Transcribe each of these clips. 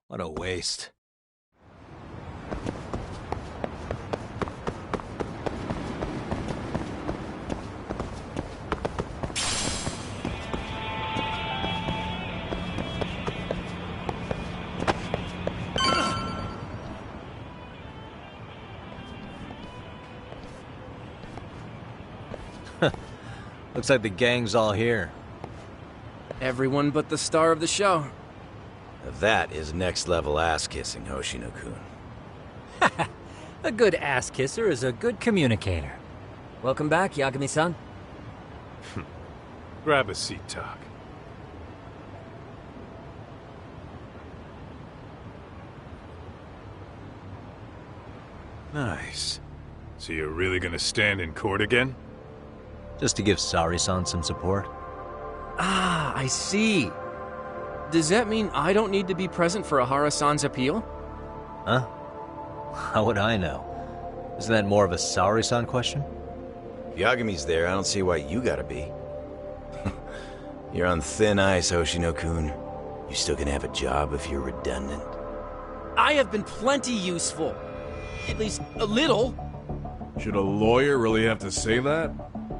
What a waste. Looks like the gang's all here. Everyone but the star of the show. That is next-level ass-kissing, Hoshino-kun. A good ass kisser is a good communicator. Welcome back, Yagami-san. Grab a seat, Tak. Nice. So you're really gonna stand in court again? Just to give Sari-san some support. Ah, I see. Does that mean I don't need to be present for Ahara-san's appeal? Huh? How would I know? Isn't that more of a Sari-san question? If Yagami's there, I don't see why you gotta be. You're on thin ice, Hoshino-kun. You still gonna have a job if you're redundant? I have been plenty useful. At least a little. Should a lawyer really have to say that?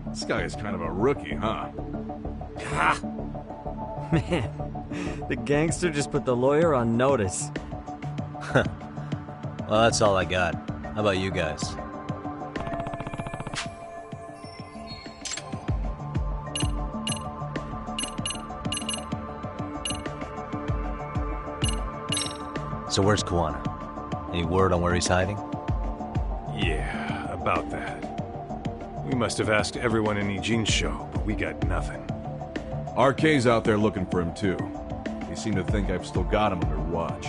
This guy is kind of a rookie, huh? Ha! Man, the gangster just put the lawyer on notice. Well, that's all I got. How about you guys? So where's Kawana? Any word on where he's hiding? Yeah, about that. We must have asked everyone in Eugene show, but we got nothing. RK's out there looking for him too. They seem to think I've still got him under watch.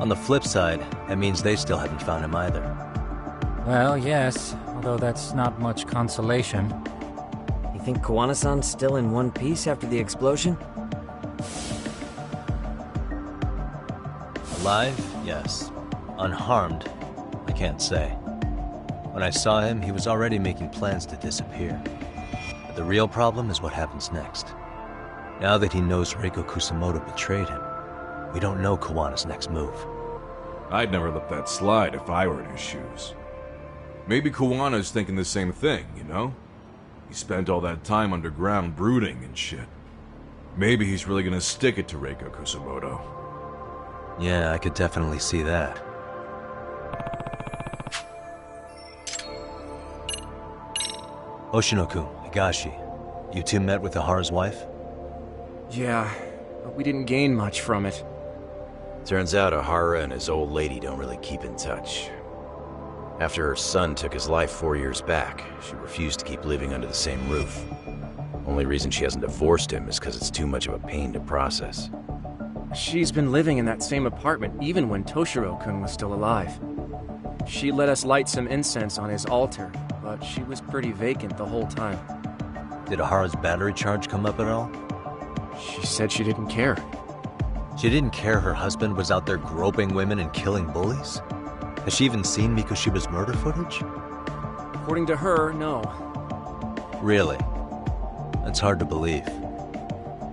On the flip side, that means they still haven't found him either. Well, yes, although that's not much consolation. You think Kawana-san's still in one piece after the explosion? Alive? Yes. Unharmed? I can't say. When I saw him, he was already making plans to disappear. But the real problem is what happens next. Now that he knows Reiko Kusamoto betrayed him, we don't know Kawana's next move. I'd never let that slide if I were in his shoes. Maybe Kawana's thinking the same thing, you know? He spent all that time underground brooding and shit. Maybe he's really gonna stick it to Reiko Kusamoto. Yeah, I could definitely see that. Hoshino-kun, Higashi, you two met with Ahara's wife? Yeah, but we didn't gain much from it. Turns out Ahara and his old lady don't really keep in touch. After her son took his life 4 years back, she refused to keep living under the same roof. Only reason she hasn't divorced him is because it's too much of a pain to process. She's been living in that same apartment even when Toshiro-kun was still alive. She let us light some incense on his altar, but she was pretty vacant the whole time. Did Ahara's battery charge come up at all? She said she didn't care. She didn't care her husband was out there groping women and killing bullies? Has she even seen Mikushiba's murder footage? According to her, no. Really? That's hard to believe.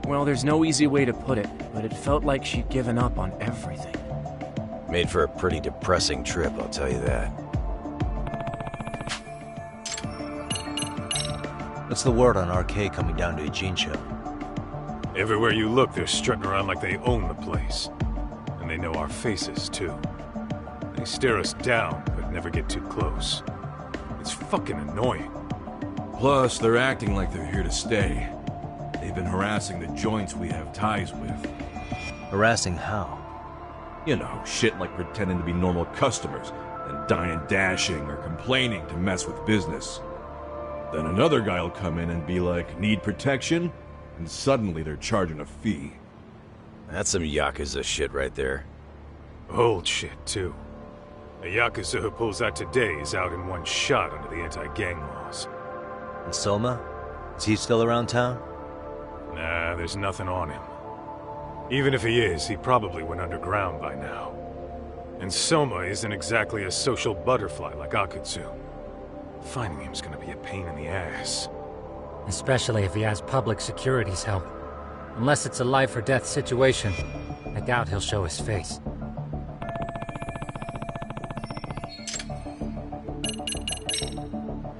Well, there's no easy way to put it, but it felt like she'd given up on everything. Made for a pretty depressing trip, I'll tell you that. What's the word on RK coming down to Ijincho? Everywhere you look, they're strutting around like they own the place. And they know our faces, too. They stare us down, but never get too close. It's fucking annoying. Plus, they're acting like they're here to stay. They've been harassing the joints we have ties with. Harassing how? You know, shit like pretending to be normal customers, and dying dashing or complaining to mess with business. Then another guy will come in and be like, need protection? And suddenly they're charging a fee. That's some Yakuza shit right there. Old shit, too. A Yakuza who pulls out today is out in one shot under the anti-gang laws. And Soma? Is he still around town? Nah, there's nothing on him. Even if he is, he probably went underground by now. And Soma isn't exactly a social butterfly like Akutsu. Finding him's gonna be a pain in the ass. Especially if he has public security's help. Unless it's a life or death situation, I doubt he'll show his face.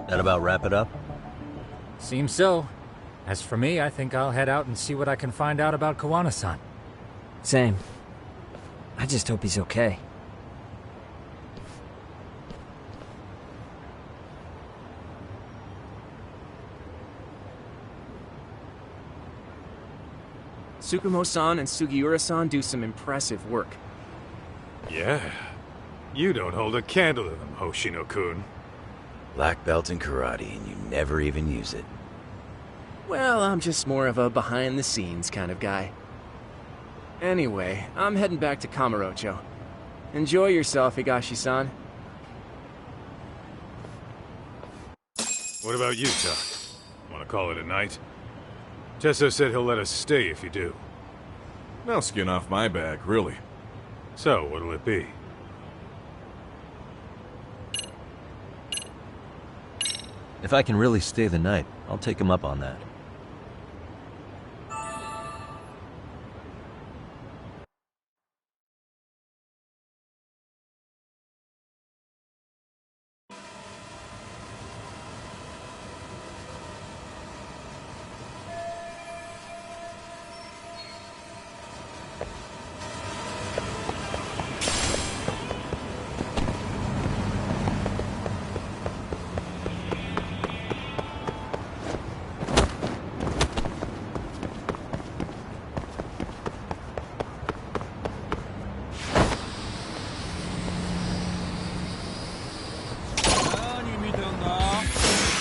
That about wrap it up? Seems so. As for me, I think I'll head out and see what I can find out about Kawana-san. Same. I just hope he's okay. Tsukumo-san and Sugiura-san do some impressive work. Yeah. You don't hold a candle to them, Hoshino-kun. Black belt in karate, and you never even use it. Well, I'm just more of a behind-the-scenes kind of guy. Anyway, I'm heading back to Kamurocho. Enjoy yourself, Higashi-san. What about you, Tak? Wanna call it a night? Tesso said he'll let us stay if you do. No skin off my back, really. So, what'll it be? If I can really stay the night, I'll take him up on that.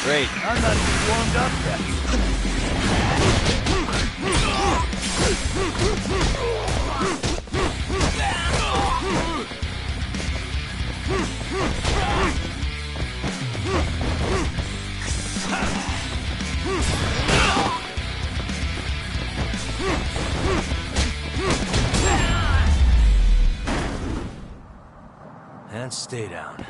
Great. I'm not even warmed up yet. And stay down.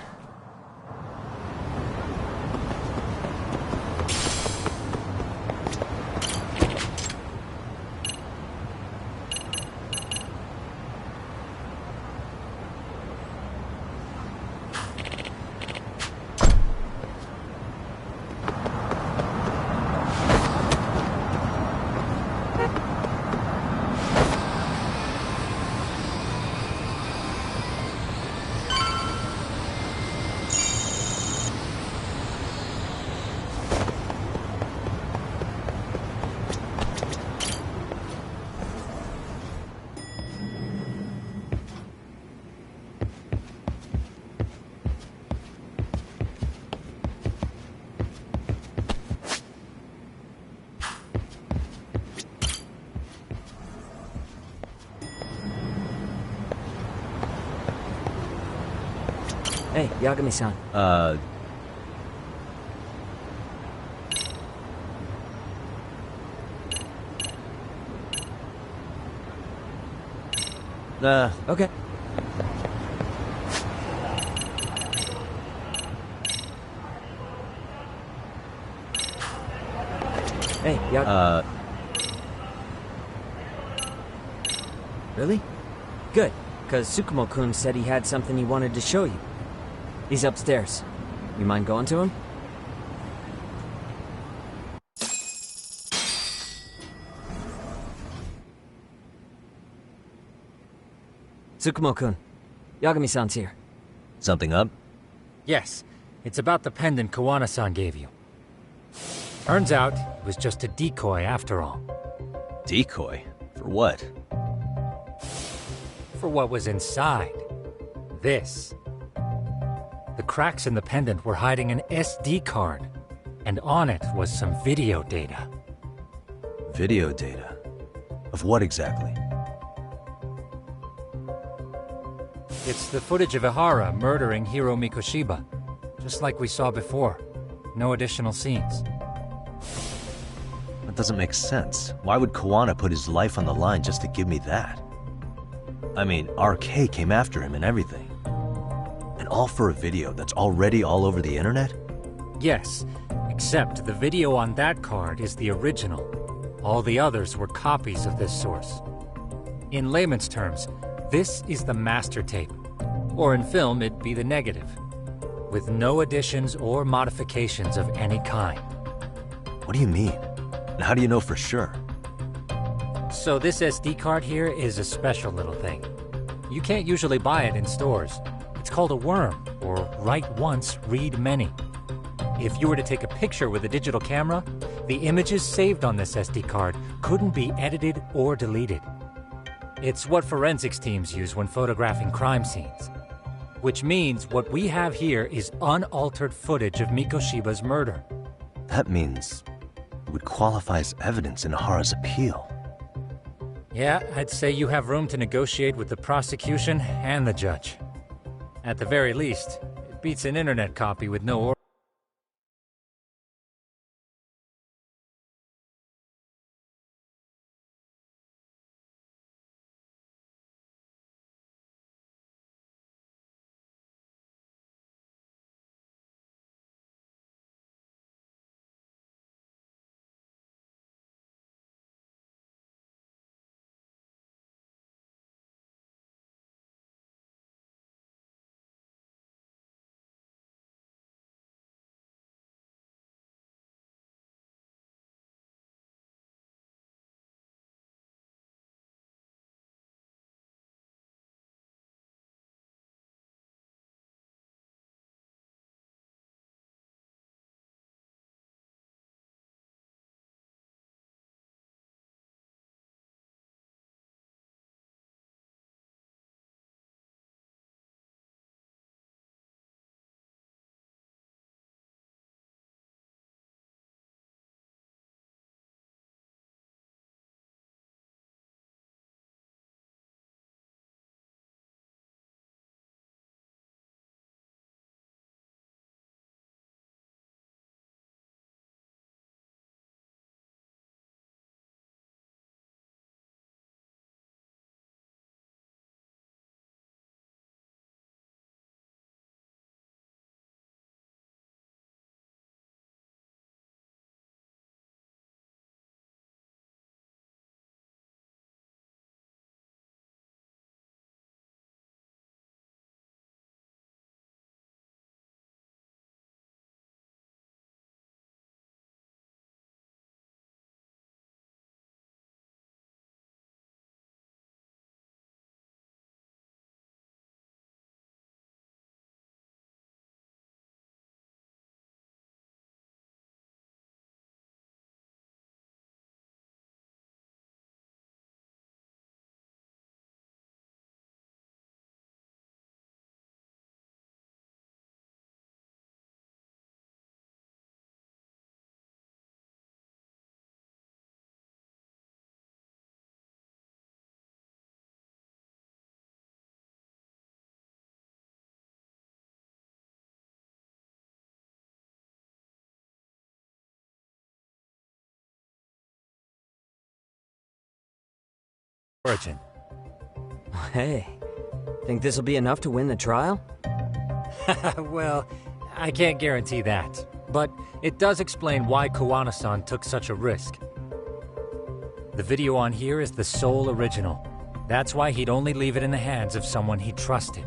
Hey, Yagami-san. Nah. Okay. Hey, Yagami. Really? Good, because Tsukumo-kun said he had something he wanted to show you. He's upstairs. You mind going to him? Tsukumo-kun, Yagami-san's here. Something up? Yes, it's about the pendant Kawana-san gave you. Turns out, it was just a decoy after all. Decoy? For what? For what was inside. This. The cracks in the pendant were hiding an SD card, and on it was some video data. Video data? Of what exactly? It's the footage of Ihara murdering Hiro Mikoshiba, just like we saw before. No additional scenes. That doesn't make sense. Why would Kawana put his life on the line just to give me that? I mean, RK came after him and everything. all for a video that's already all over the internet? Yes, except the video on that card is the original. All the others were copies of this source. In layman's terms, this is the master tape. Or in film, it'd be the negative. With no additions or modifications of any kind. What do you mean? And how do you know for sure? So this SD card here is a special little thing. You can't usually buy it in stores. It's called a worm, or write once, read many. If you were to take a picture with a digital camera, the images saved on this SD card couldn't be edited or deleted. It's what forensics teams use when photographing crime scenes. Which means what we have here is unaltered footage of Mikoshiba's murder. That means it would qualify as evidence in Nahara's appeal. Yeah, I'd say you have room to negotiate with the prosecution and the judge. At the very least, it beats an internet copy with no origin. Hey, think this'll be enough to win the trial? Well, I can't guarantee that. But it does explain why Kowana-san took such a risk. The video on here is the sole original. That's why he'd only leave it in the hands of someone he trusted.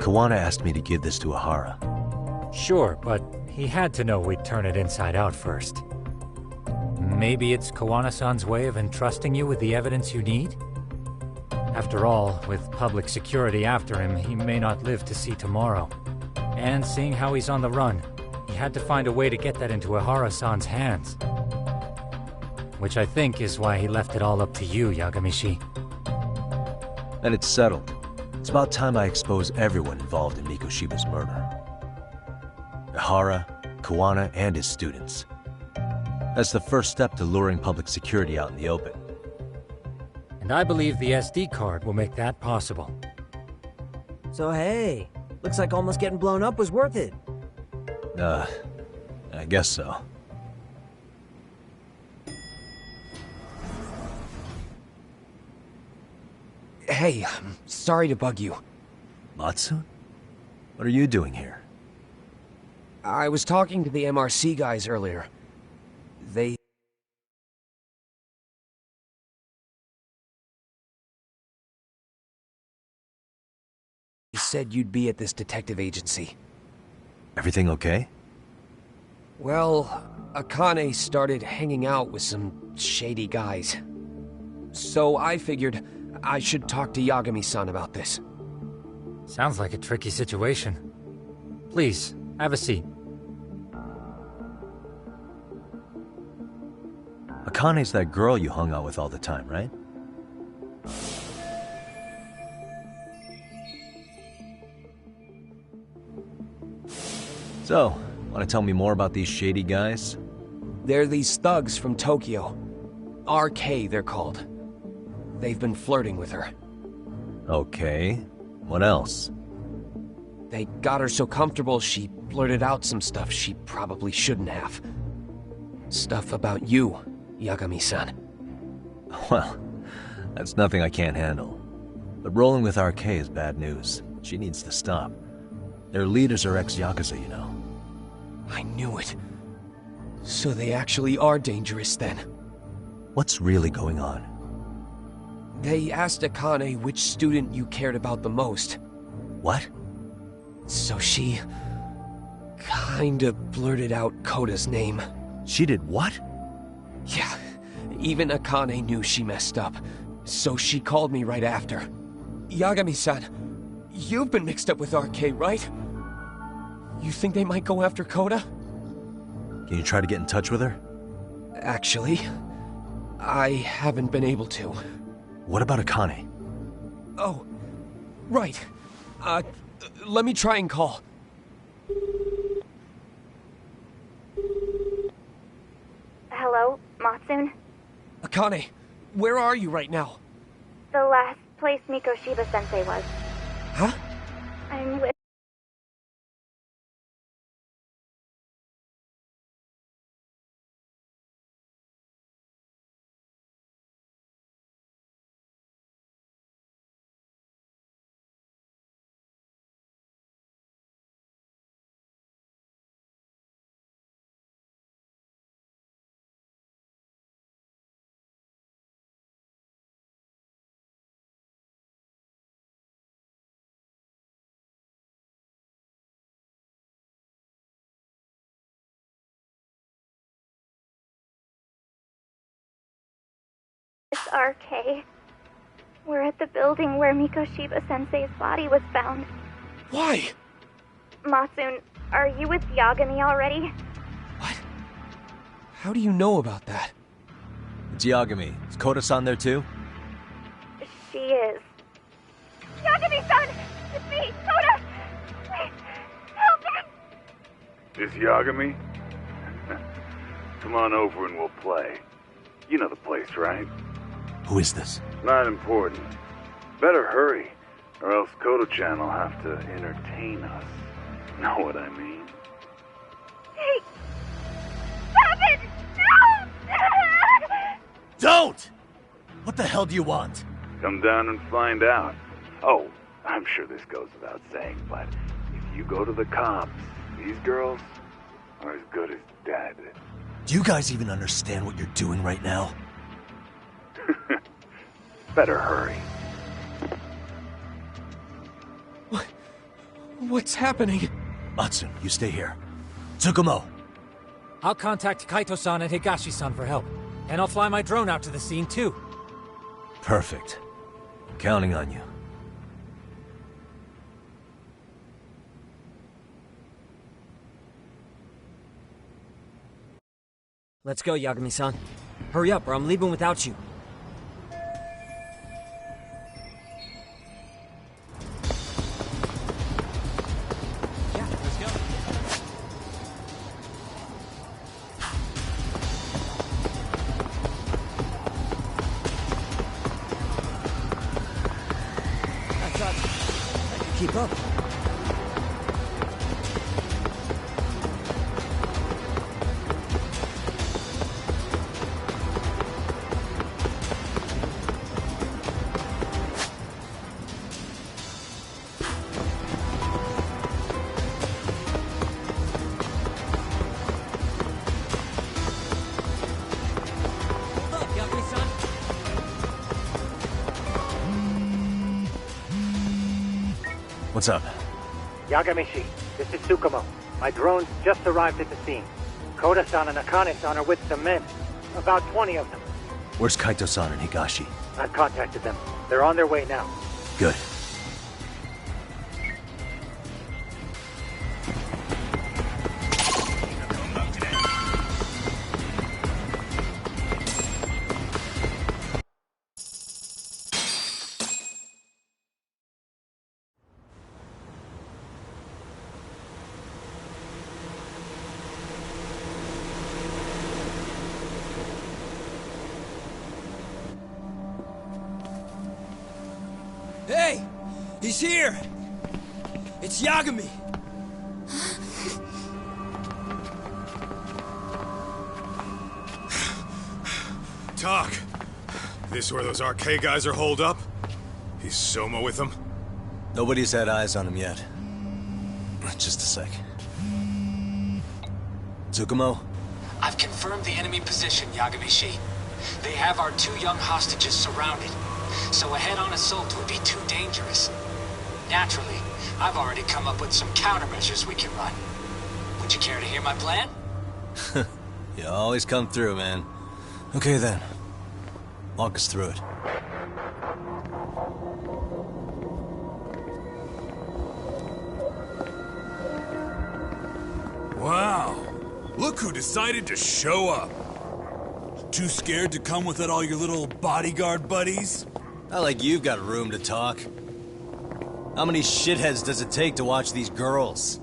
Kawana asked me to give this to Ahara. Sure, but he had to know we'd turn it inside out first. Maybe it's Kawana-san's way of entrusting you with the evidence you need? After all, with public security after him, he may not live to see tomorrow. And seeing how he's on the run, he had to find a way to get that into Ahara-san's hands. Which I think is why he left it all up to you, Yagamishi. And it's settled. It's about time I expose everyone involved in Mikoshiba's murder. Ahara, Kawana, and his students. That's the first step to luring public security out in the open. And I believe the SD card will make that possible. So hey, looks like almost getting blown up was worth it. I guess so. Hey, I'm sorry to bug you. Matsu? What are you doing here? I was talking to the MRC guys earlier. They said you'd be at this detective agency. Everything okay? Well, Akane started hanging out with some shady guys. So I figured I should talk to Yagami-san about this. Sounds like a tricky situation. Please, have a seat. Akane's that girl you hung out with all the time, right? So, want to tell me more about these shady guys? They're these thugs from Tokyo. RK, they're called. They've been flirting with her. Okay. What else? They got her so comfortable she blurted out some stuff she probably shouldn't have. Stuff about you, Yagami-san. Well, that's nothing I can't handle. But rolling with RK is bad news. She needs to stop. Their leaders are ex-Yakuza, you know. I knew it. So they actually are dangerous then. What's really going on? They asked Akane which student you cared about the most. What? So she kinda blurted out Koda's name. She did what? Yeah, even Akane knew she messed up, so she called me right after. Yagami-san, you've been mixed up with RK, right? You think they might go after Koda? Can you try to get in touch with her? Actually, I haven't been able to. What about Akane? Oh, right. Let me try and call. Hello, Matsun? Akane, where are you right now? The last place Mikoshiba-sensei was. Huh? I'm with... It's RK. We're at the building where Mikoshiba-sensei's body was found. Why? Matsun, are you with Yagami already? What? How do you know about that? It's Yagami. Is Koda-san there too? She is. Yagami-san! It's me, Koda! Please, help me! This Yagami? Come on over and we'll play. You know the place, right? Who is this? Not important. Better hurry, or else Kodo-chan will have to entertain us. Know what I mean? Hey! Stop it! No! Don't! What the hell do you want? Come down and find out. Oh, I'm sure this goes without saying, but if you go to the cops, these girls are as good as dead. Do you guys even understand what you're doing right now? Better hurry. What's happening? Matsu, you stay here. Tsukumo! I'll contact Kaito-san and Higashi-san for help. And I'll fly my drone out to the scene, too. Perfect. Counting on you. Let's go, Yagami-san. Hurry up, or I'm leaving without you. Yeah, let's go. I thought I could keep up. What's up? Yagamishi, this is Tsukumo. My drones just arrived at the scene. Koda-san and Akane-san are with some men. About 20 of them. Where's Kaito-san and Higashi? I've contacted them. They're on their way now. Good. Hey! He's here! It's Yagami! Talk. This where those RK guys are holed up? He's Soma with them? Nobody's had eyes on him yet. Just a sec. Tsukumo? I've confirmed the enemy position, Yagami-shi. They have our 2 young hostages surrounded, so a head-on assault would be too dangerous. Naturally, I've already come up with some countermeasures we can run. Would you care to hear my plan? You always come through, man. Okay then. Walk us through it. Wow. Look who decided to show up. Too scared to come with all your little bodyguard buddies? Not like you've got room to talk. How many shitheads does it take to watch these girls?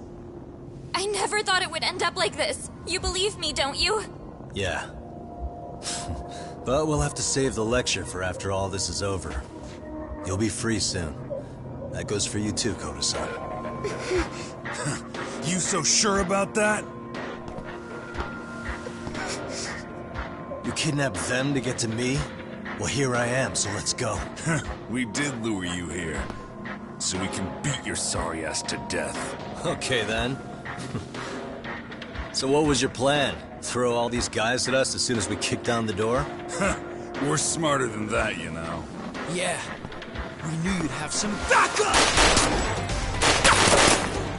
I never thought it would end up like this. You believe me, don't you? Yeah. But we'll have to save the lecture for after all this is over. You'll be free soon. That goes for you too, Koda-san. You so sure about that? You kidnapped them to get to me? Well, here I am, so let's go. We did lure you here, so we can beat your sorry ass to death. Okay, then. So what was your plan? Throw all these guys at us as soon as we kick down the door? We're smarter than that, you know. Yeah. We knew you'd have some backup!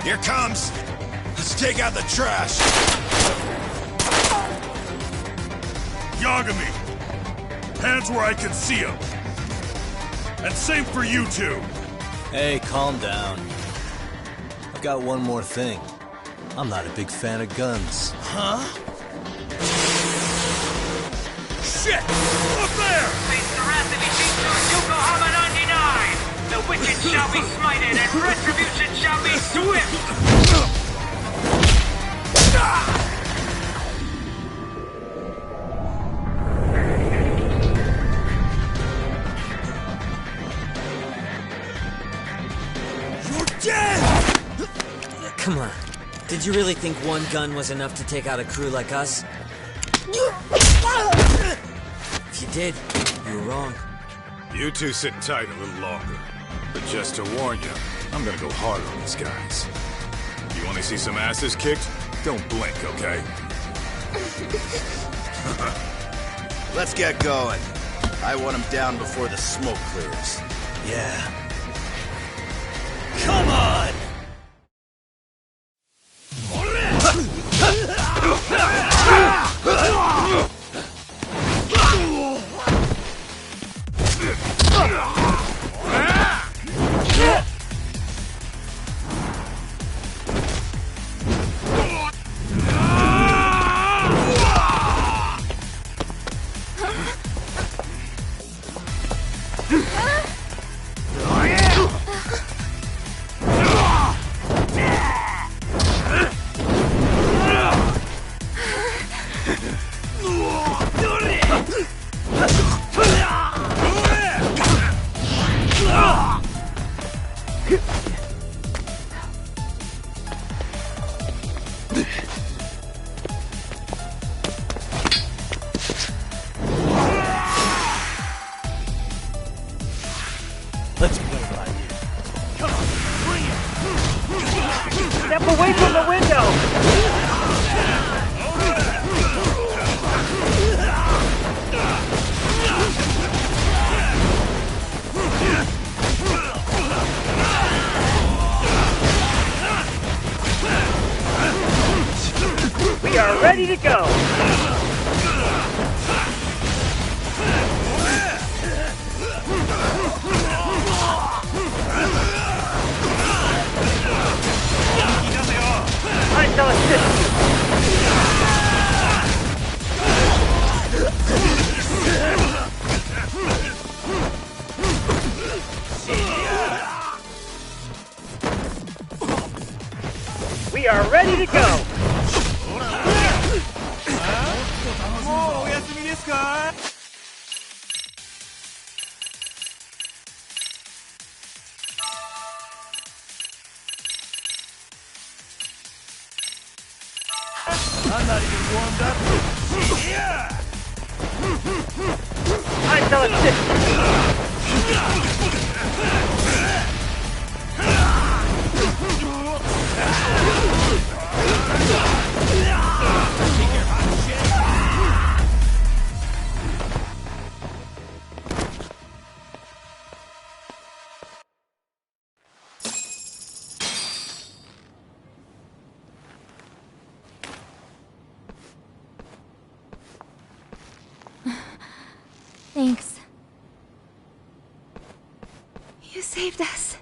Here comes! Let's take out the trash! Yagami! Hands where I can see them! And same for you two! Hey, calm down. I've got one more thing. I'm not a big fan of guns. Huh? Shit! Up there! Face the wrath of Ishitsu Yokohama 99! The wicked shall be smited and retribution shall be swift! Come on. Did you really think one gun was enough to take out a crew like us? If you did, you were wrong. You two sit tight a little longer. But just to warn you, I'm gonna go hard on these guys. You wanna see some asses kicked? Don't blink, okay? Let's get going. I want him down before the smoke clears. Yeah. Come on! Step away from the window! We are ready to go! I shall assist you! We are ready to go! もうお休みですかI'm not even warmed up. Yeah! I shall Thanks. You saved us.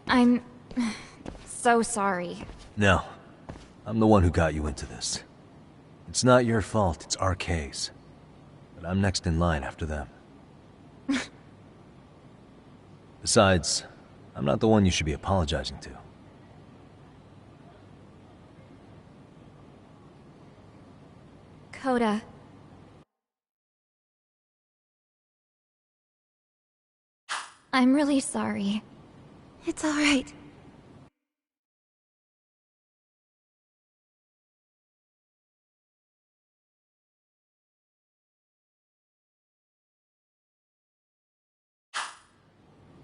I'm so sorry. No. I'm the one who got you into this. It's not your fault, it's RK's. But I'm next in line after them. Besides, I'm not the one you should be apologizing to. Coda. I'm really sorry. It's alright.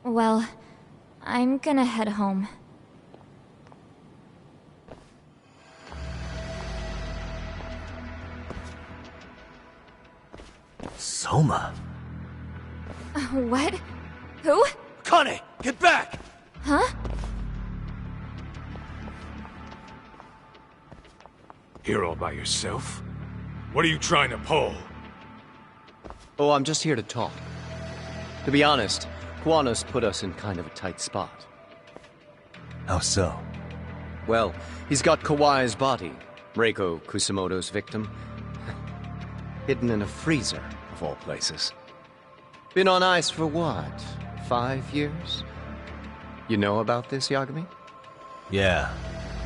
Well, I'm gonna head home. Soma? What? Who? Kane, get back! Huh? Here all by yourself? What are you trying to pull? Oh, I'm just here to talk. To be honest, Kuwano's put us in kind of a tight spot. How so? Well, he's got Kawai's body, Reiko Kusamoto's victim, hidden in a freezer, of all places. Been on ice for what, 5 years? You know about this, Yagami? Yeah.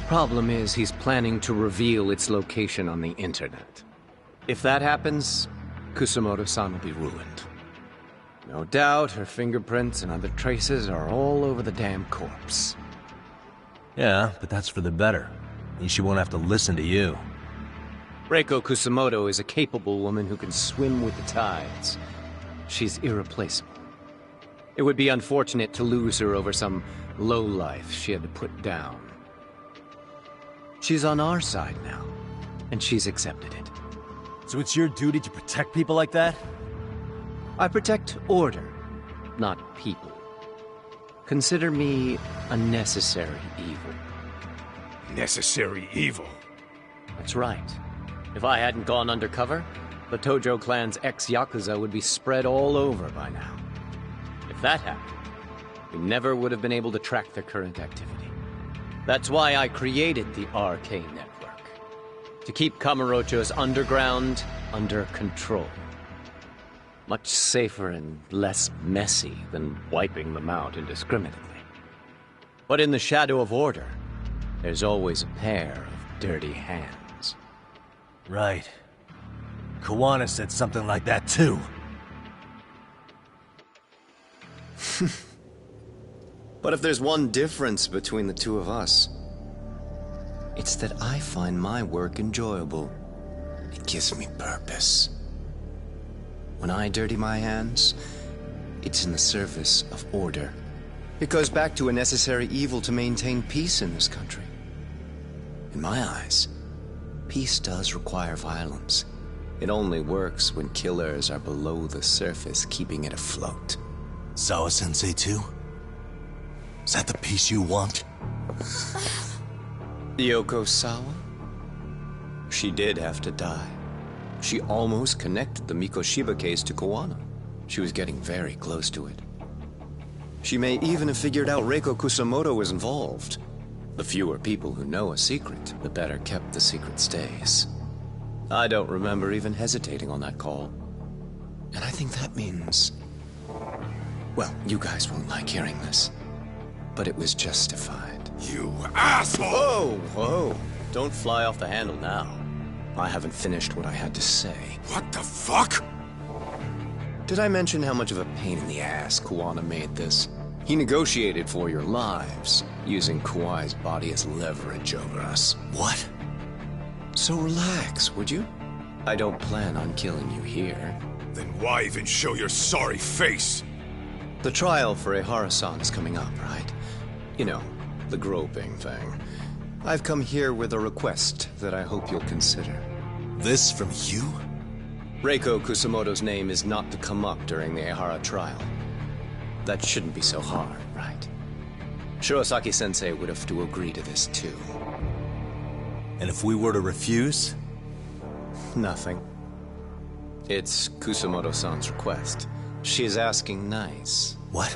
Problem is, he's planning to reveal its location on the internet. If that happens, Kusamoto-san will be ruined. No doubt her fingerprints and other traces are all over the damn corpse. Yeah, but that's for the better. Means she won't have to listen to you. Reiko Kusamoto is a capable woman who can swim with the tides. She's irreplaceable. It would be unfortunate to lose her over some lowlife she had to put down. She's on our side now, and she's accepted it. So it's your duty to protect people like that? I protect order, not people. Consider me a necessary evil. Necessary evil? That's right. If I hadn't gone undercover, the Tojo clan's ex-Yakuza would be spread all over by now. If that happened, we never would have been able to track their current activity. That's why I created the RK network. To keep Kamurocho's underground under control. Much safer and less messy than wiping them out indiscriminately. But in the shadow of order, there's always a pair of dirty hands. Right. Kuwana said something like that too. But if there's one difference between the two of us, it's that I find my work enjoyable. It gives me purpose. When I dirty my hands, it's in the service of order. It goes back to a necessary evil to maintain peace in this country. In my eyes, peace does require violence. It only works when killers are below the surface, keeping it afloat. Sawa-sensei too? Is that the peace you want? Yoko Sawa? She did have to die. She almost connected the Mikoshiba case to Kuwana. She was getting very close to it. She may even have figured out Reiko Kusamoto was involved. The fewer people who know a secret, the better kept the secret stays. I don't remember even hesitating on that call. And I think that means... Well, you guys won't like hearing this, but it was justified. You asshole! Whoa, whoa. Don't fly off the handle now. I haven't finished what I had to say. What the fuck? Did I mention how much of a pain in the ass Kuwana made this? He negotiated for your lives, using Kawai's body as leverage over us. What? So relax, would you? I don't plan on killing you here. Then why even show your sorry face? The trial for Ehara-san is coming up, right? You know, the groping thing. I've come here with a request that I hope you'll consider. This from you? Reiko Kusamoto's name is not to come up during the Ehara trial. That shouldn't be so hard, right? Shirosaki-sensei would have to agree to this too. And if we were to refuse? Nothing. It's Kusamoto-san's request. She is asking nice. What?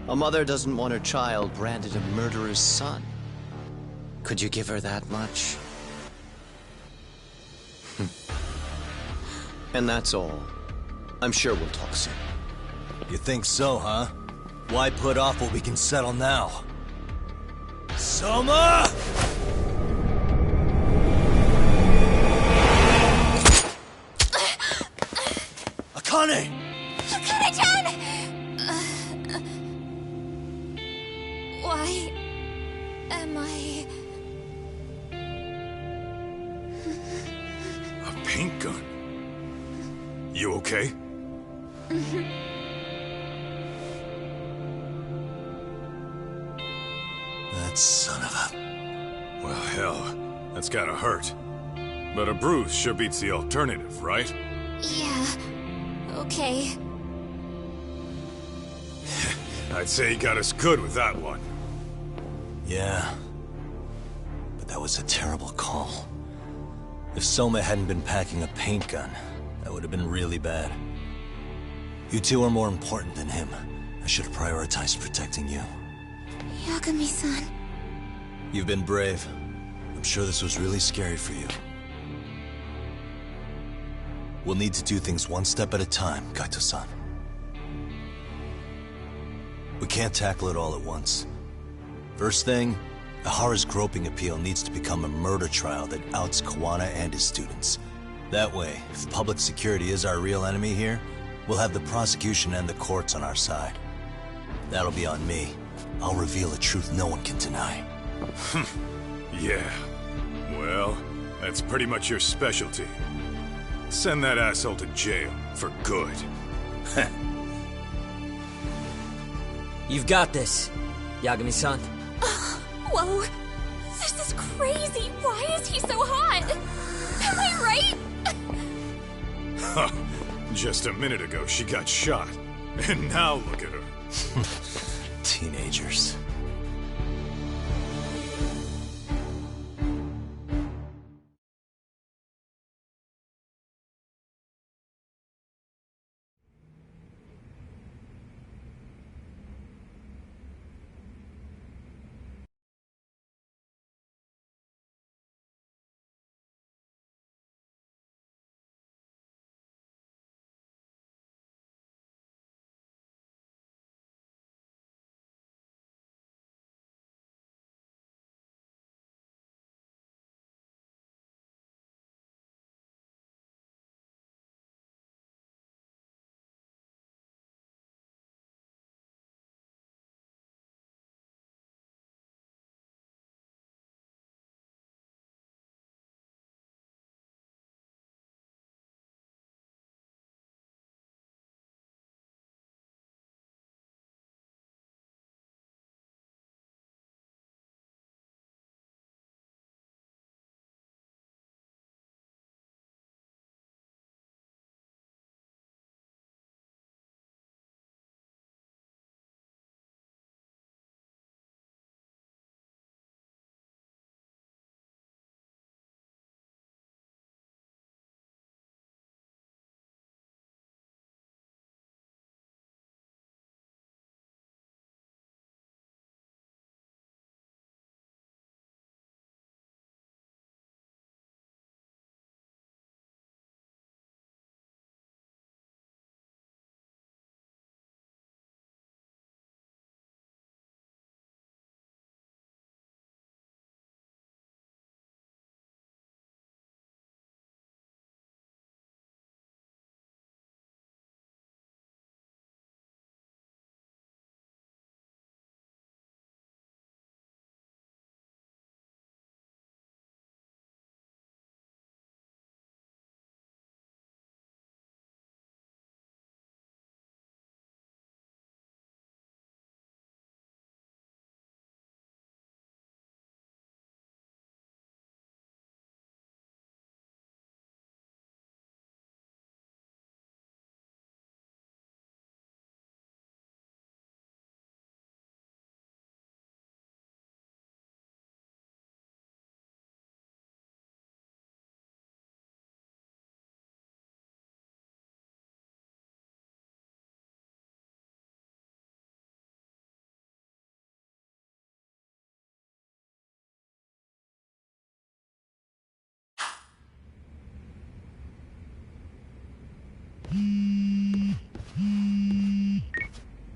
A mother doesn't want her child branded a murderer's son. Could you give her that much? And that's all. I'm sure we'll talk soon. You think so, huh? Why put off what we can settle now? Soma! Akane! Akane-chan! Why am I... A paint gun? You okay? That son of a... Well, hell, that's gotta hurt. But a bruise sure beats the alternative, right? Yeah. Okay. I'd say you got us good with that one. Yeah. But that was a terrible call. If Soma hadn't been packing a paint gun, that would have been really bad. You two are more important than him. I should have prioritized protecting you. Yagami-san. You've been brave. I'm sure this was really scary for you. We'll need to do things one step at a time, Kaito-san. We can't tackle it all at once. First thing, Ahara's groping appeal needs to become a murder trial that outs Kawana and his students. That way, if public security is our real enemy here, we'll have the prosecution and the courts on our side. That'll be on me. I'll reveal a truth no one can deny. Yeah. Well, that's pretty much your specialty. Send that asshole to jail, for good. You've got this, Yagami-san. Whoa. This is crazy. Why is he so hot? Am I right? Huh. Just a minute ago, she got shot. And now look at her. Teenagers.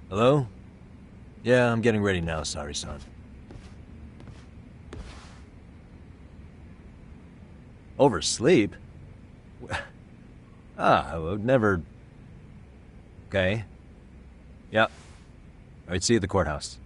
Hello? Yeah, I'm getting ready now, sorry, son. Oversleep? I would never... Okay. Yep. Alright, see you at the courthouse.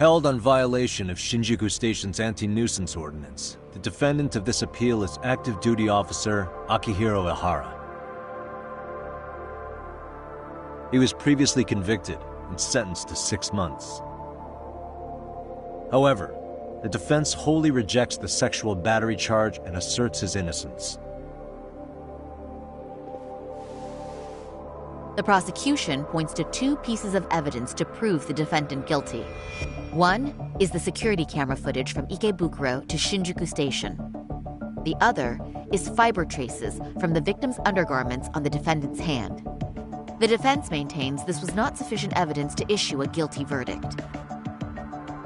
Held on violation of Shinjuku Station's anti-nuisance ordinance, the defendant of this appeal is active duty officer Akihiro Ihara. He was previously convicted and sentenced to 6 months. However, the defense wholly rejects the sexual battery charge and asserts his innocence. The prosecution points to 2 pieces of evidence to prove the defendant guilty. One is the security camera footage from Ikebukuro to Shinjuku Station. The other is fiber traces from the victim's undergarments on the defendant's hand. The defense maintains this was not sufficient evidence to issue a guilty verdict.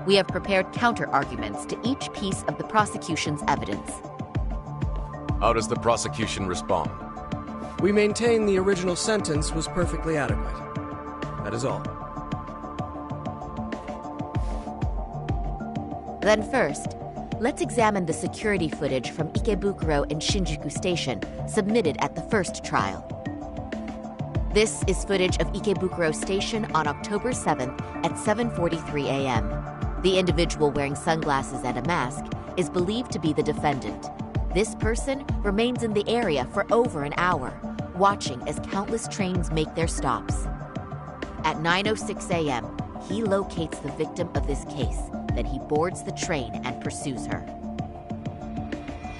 We have prepared counter-arguments to each piece of the prosecution's evidence. How does the prosecution respond? We maintain the original sentence was perfectly adequate. That is all. Then first, let's examine the security footage from Ikebukuro and Shinjuku Station submitted at the first trial. This is footage of Ikebukuro Station on October 7th at 7:43 a.m. The individual wearing sunglasses and a mask is believed to be the defendant. This person remains in the area for over an hour, watching as countless trains make their stops. At 9:06 a.m., he locates the victim of this case. Then he boards the train and pursues her.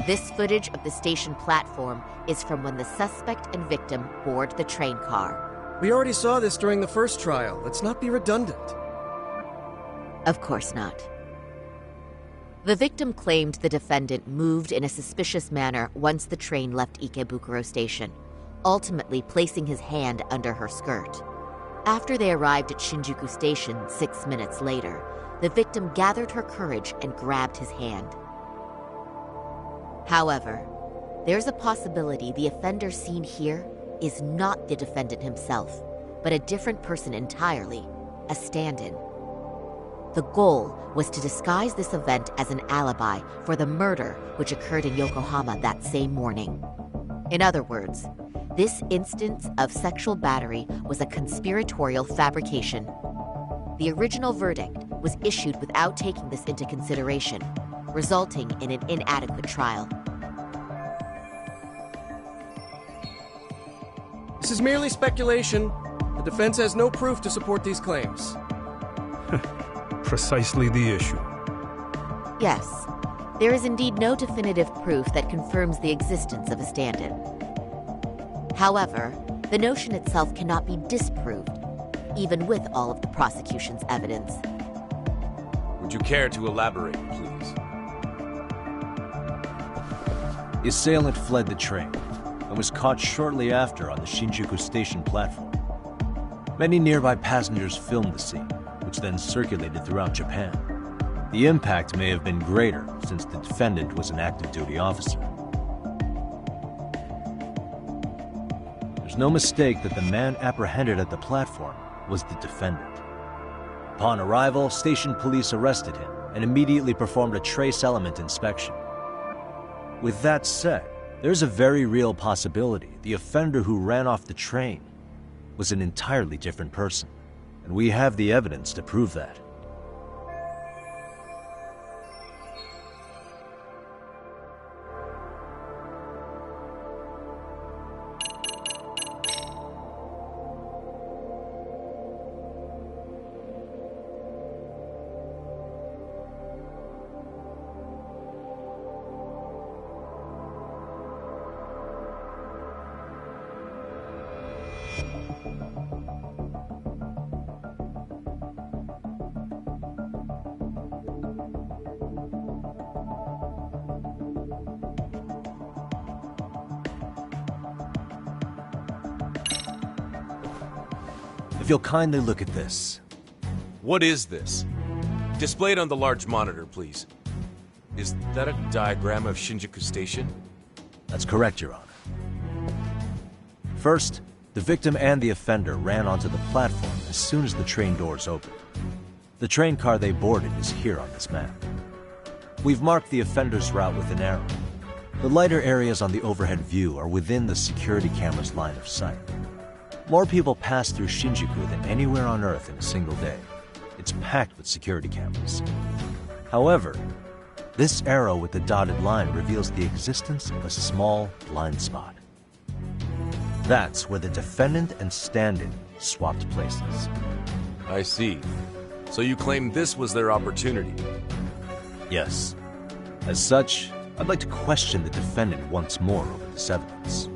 This footage of the station platform is from when the suspect and victim board the train car. We already saw this during the first trial. Let's not be redundant. Of course not. The victim claimed the defendant moved in a suspicious manner once the train left Ikebukuro Station, ultimately placing his hand under her skirt. After they arrived at Shinjuku Station 6 minutes later, the victim gathered her courage and grabbed his hand. However, there's a possibility the offender seen here is not the defendant himself, but a different person entirely, a stand-in. The goal was to disguise this event as an alibi for the murder which occurred in Yokohama that same morning. In other words, this instance of sexual battery was a conspiratorial fabrication. The original verdict was issued without taking this into consideration, resulting in an inadequate trial. This is merely speculation. The defense has no proof to support these claims. Precisely the issue. Yes, there is indeed no definitive proof that confirms the existence of a stand-in. However, the notion itself cannot be disproved, even with all of the prosecution's evidence. Would you care to elaborate, please? The assailant fled the train and was caught shortly after on the Shinjuku Station platform. Many nearby passengers filmed the scene, which then circulated throughout Japan. The impact may have been greater since the defendant was an active duty officer. There's no mistake that the man apprehended at the platform was the defendant. Upon arrival, station police arrested him and immediately performed a trace element inspection. With that said, there's a very real possibility the offender who ran off the train was an entirely different person, and we have the evidence to prove that. If you'll kindly look at this. What is this? Display it on the large monitor, please. Is that a diagram of Shinjuku Station? That's correct, Your Honor. First, the victim and the offender ran onto the platform as soon as the train doors opened. The train car they boarded is here on this map. We've marked the offender's route with an arrow. The lighter areas on the overhead view are within the security camera's line of sight. More people pass through Shinjuku than anywhere on Earth in a single day. It's packed with security cameras. However, this arrow with the dotted line reveals the existence of a small blind spot. That's where the defendant and stand-in swapped places. I see. So you claim this was their opportunity? Yes. As such, I'd like to question the defendant once more over this evidence.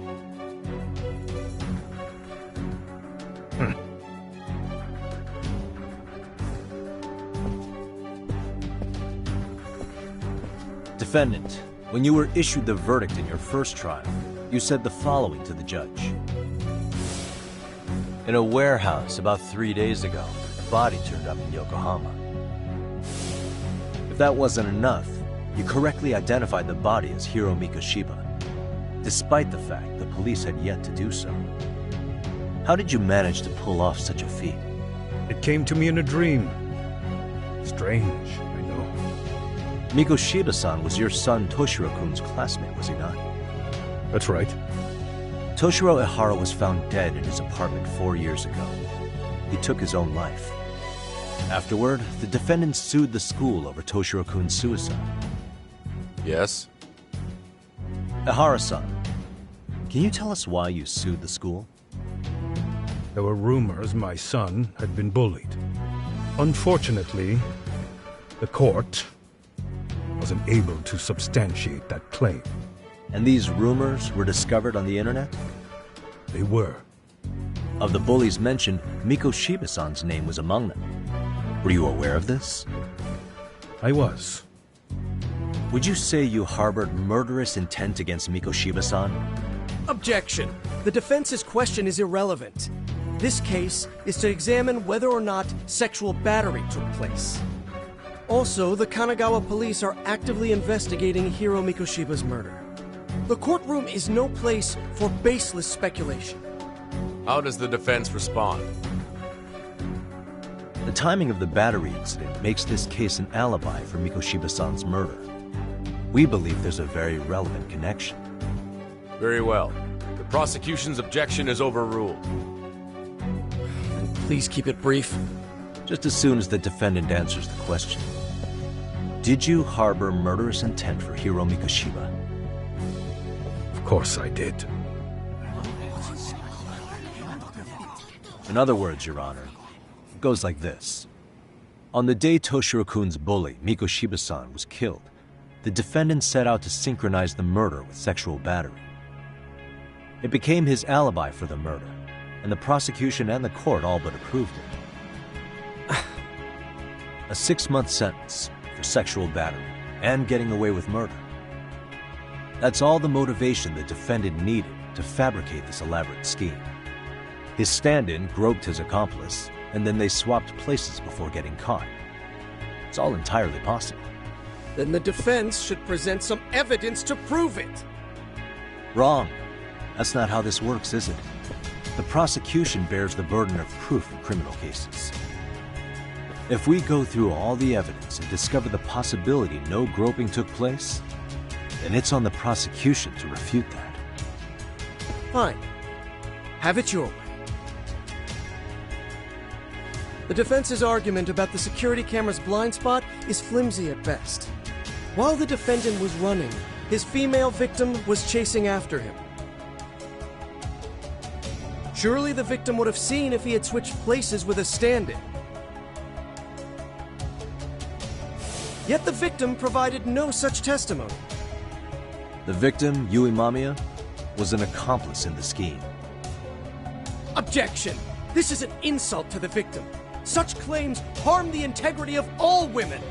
Defendant, when you were issued the verdict in your first trial, you said the following to the judge. In a warehouse about 3 days ago, a body turned up in Yokohama. If that wasn't enough, you correctly identified the body as Hiro Mikoshiba, despite the fact the police had yet to do so. How did you manage to pull off such a feat? It came to me in a dream. Strange, I know. Mikoshiba-san was your son Toshiro-kun's classmate, was he not? That's right. Toshiro Ihara was found dead in his apartment 4 years ago. He took his own life. Afterward, the defendant sued the school over Toshiro-kun's suicide. Yes? Ihara-san, can you tell us why you sued the school? There were rumors my son had been bullied. Unfortunately, the court wasn't able to substantiate that claim. And these rumors were discovered on the internet? They were. Of the bullies mentioned, Mikoshiba-san's name was among them. Were you aware of this? I was. Would you say you harbored murderous intent against Mikoshiba-san? Objection. The defense's question is irrelevant. This case is to examine whether or not sexual battery took place. Also, the Kanagawa police are actively investigating Hiro Mikoshiba's murder. The courtroom is no place for baseless speculation. How does the defense respond? The timing of the battery incident makes this case an alibi for Mikoshiba-san's murder. We believe there's a very relevant connection. Very well. The prosecution's objection is overruled. And please keep it brief. Just as soon as the defendant answers the question. Did you harbor murderous intent for Hiro Mikoshiba? Of course I did. In other words, Your Honor, it goes like this. On the day Toshiro-kun's bully, Mikoshiba-san, was killed, the defendant set out to synchronize the murder with sexual battery. It became his alibi for the murder, and the prosecution and the court all but approved it. A 6-month sentence for sexual battery and getting away with murder. That's all the motivation the defendant needed to fabricate this elaborate scheme. His stand-in groped his accomplice, and then they swapped places before getting caught. It's all entirely possible. Then the defense should present some evidence to prove it. Wrong. That's not how this works, is it? The prosecution bears the burden of proof in criminal cases. If we go through all the evidence and discover the possibility no groping took place, then it's on the prosecution to refute that. Fine. Have it your way. The defense's argument about the security camera's blind spot is flimsy at best. While the defendant was running, his female victim was chasing after him. Surely the victim would have seen if he had switched places with a stand-in. Yet the victim provided no such testimony. The victim, Yui Mamiya, was an accomplice in the scheme. Objection! This is an insult to the victim. Such claims harm the integrity of all women.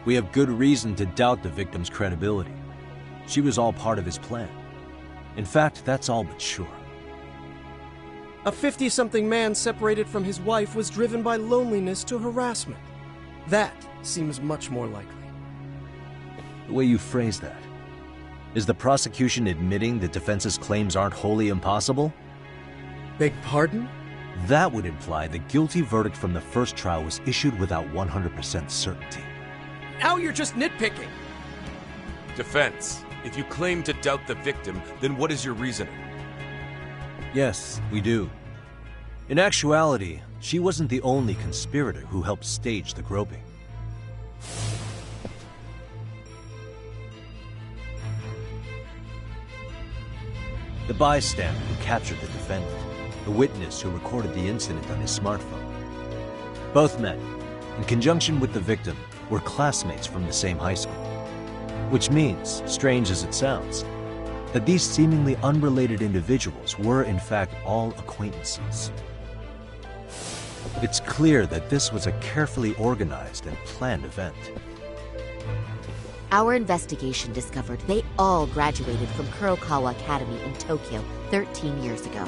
We have good reason to doubt the victim's credibility. She was all part of his plan. In fact, that's all but sure. A 50-something man separated from his wife was driven by loneliness to harassment. That seems much more likely. The way you phrase that, Is the prosecution admitting the defense's claims aren't wholly impossible? Beg pardon? That would imply the guilty verdict from the first trial was issued without 100% certainty. Now you're just nitpicking. Defense, if you claim to doubt the victim, then what is your reasoning? Yes, we do. In actuality, she wasn't the only conspirator who helped stage the groping. The bystander who captured the defendant, the witness who recorded the incident on his smartphone. Both men, in conjunction with the victim, were classmates from the same high school. Which means, strange as it sounds, that these seemingly unrelated individuals were in fact all acquaintances. It's clear that this was a carefully organized and planned event. Our investigation discovered they all graduated from Kurokawa Academy in Tokyo 13 years ago.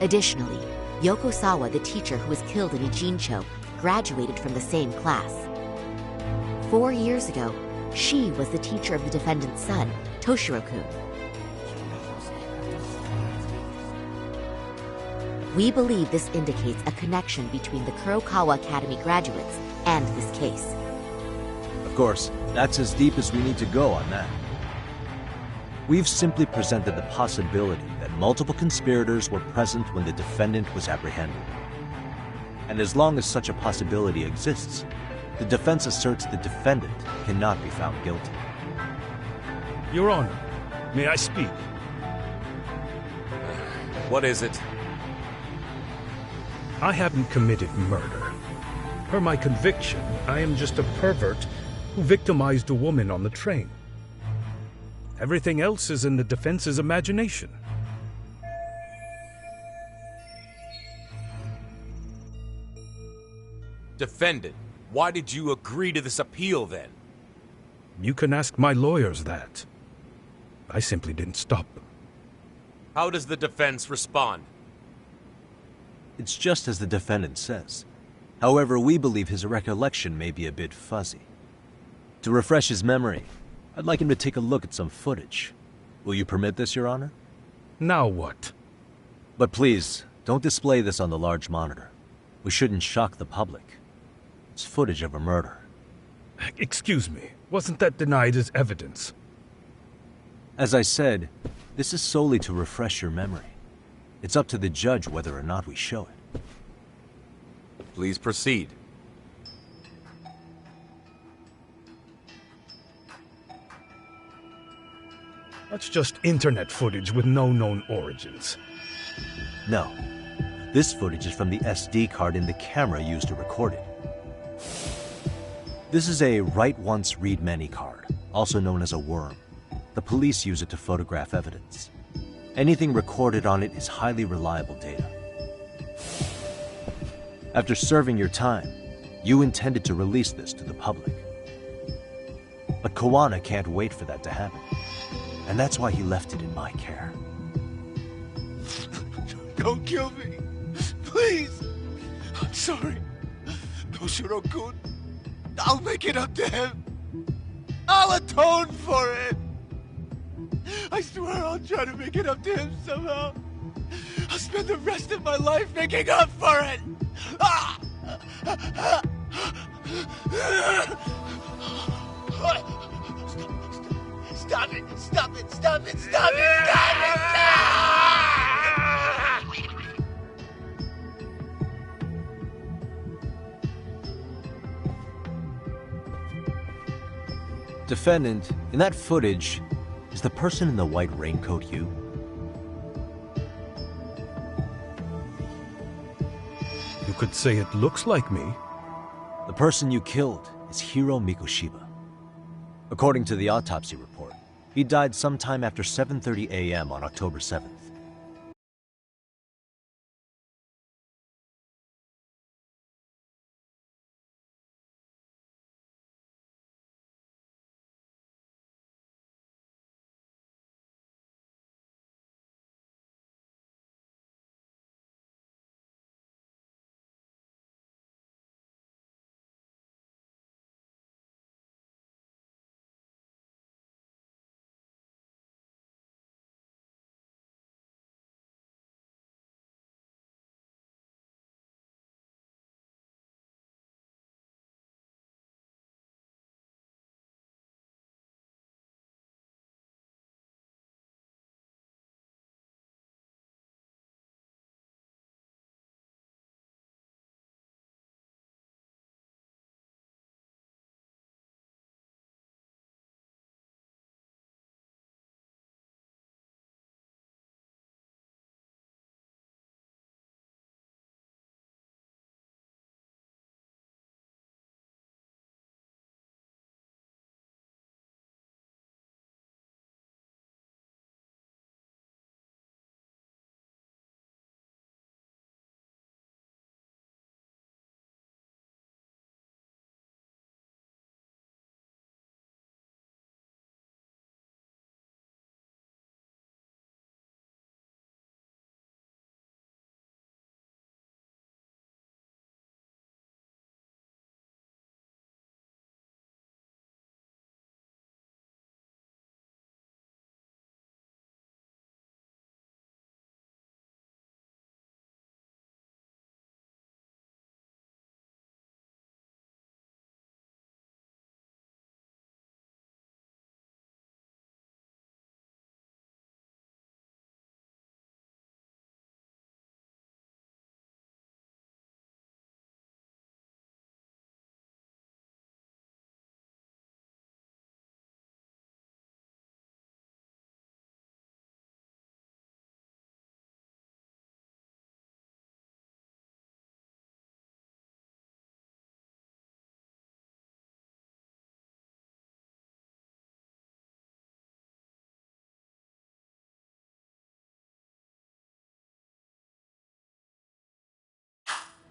Additionally, Yoko Sawa, the teacher who was killed in Ijincho, graduated from the same class. 4 years ago, she was the teacher of the defendant's son, Toshiro-kun. We believe this indicates a connection between the Kurokawa Academy graduates and this case. Of course, that's as deep as we need to go on that. We've simply presented the possibility that multiple conspirators were present when the defendant was apprehended. And as long as such a possibility exists, the defense asserts the defendant cannot be found guilty. Your Honor, may I speak? What is it? I haven't committed murder. Per my conviction, I am just a pervert who victimized a woman on the train. Everything else is in the defense's imagination. Defendant, why did you agree to this appeal then? You can ask my lawyers that. I simply didn't stop them. How does the defense respond? It's just as the defendant says. However, we believe his recollection may be a bit fuzzy. To refresh his memory, I'd like him to take a look at some footage. Will you permit this, Your Honor? Now what? But please, don't display this on the large monitor. We shouldn't shock the public. It's footage of a murder. Excuse me, wasn't that denied as evidence? As I said, this is solely to refresh your memory. It's up to the judge whether or not we show it. Please proceed. That's just internet footage with no known origins. No. This footage is from the SD card in the camera used to record it. This is a write once, read many card, also known as a worm. The police use it to photograph evidence. Anything recorded on it is highly reliable data. After serving your time, you intended to release this to the public. But Kawana can't wait for that to happen. And that's why he left it in my care. Don't kill me. Please. I'm sorry. Toshiro-kun. I'll make it up to him. I'll atone for it. I swear I'll try to make it up to him somehow. I'll spend the rest of my life making up for it. Stop it! Stop it! Stop it! Stop it! Stop it! Defendant, in that footage, is the person in the white raincoat you? You could say it looks like me. The person you killed is Hiro Mikoshiba. According to the autopsy report, he died sometime after 7:30 a.m. on October 7th.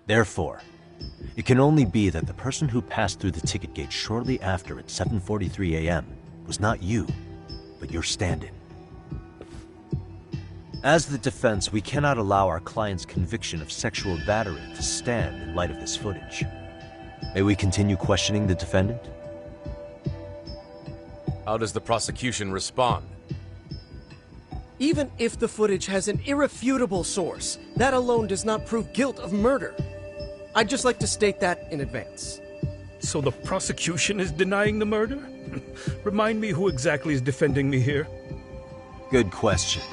Therefore, it can only be that the person who passed through the ticket gate shortly after at 7:43 a.m. was not you, but your stand-in. As the defense, we cannot allow our client's conviction of sexual battery to stand in light of this footage. May we continue questioning the defendant? How does the prosecution respond? Even if the footage has an irrefutable source, that alone does not prove guilt of murder. I'd just like to state that in advance. So the prosecution is denying the murder? Remind me who exactly is defending me here? Good question.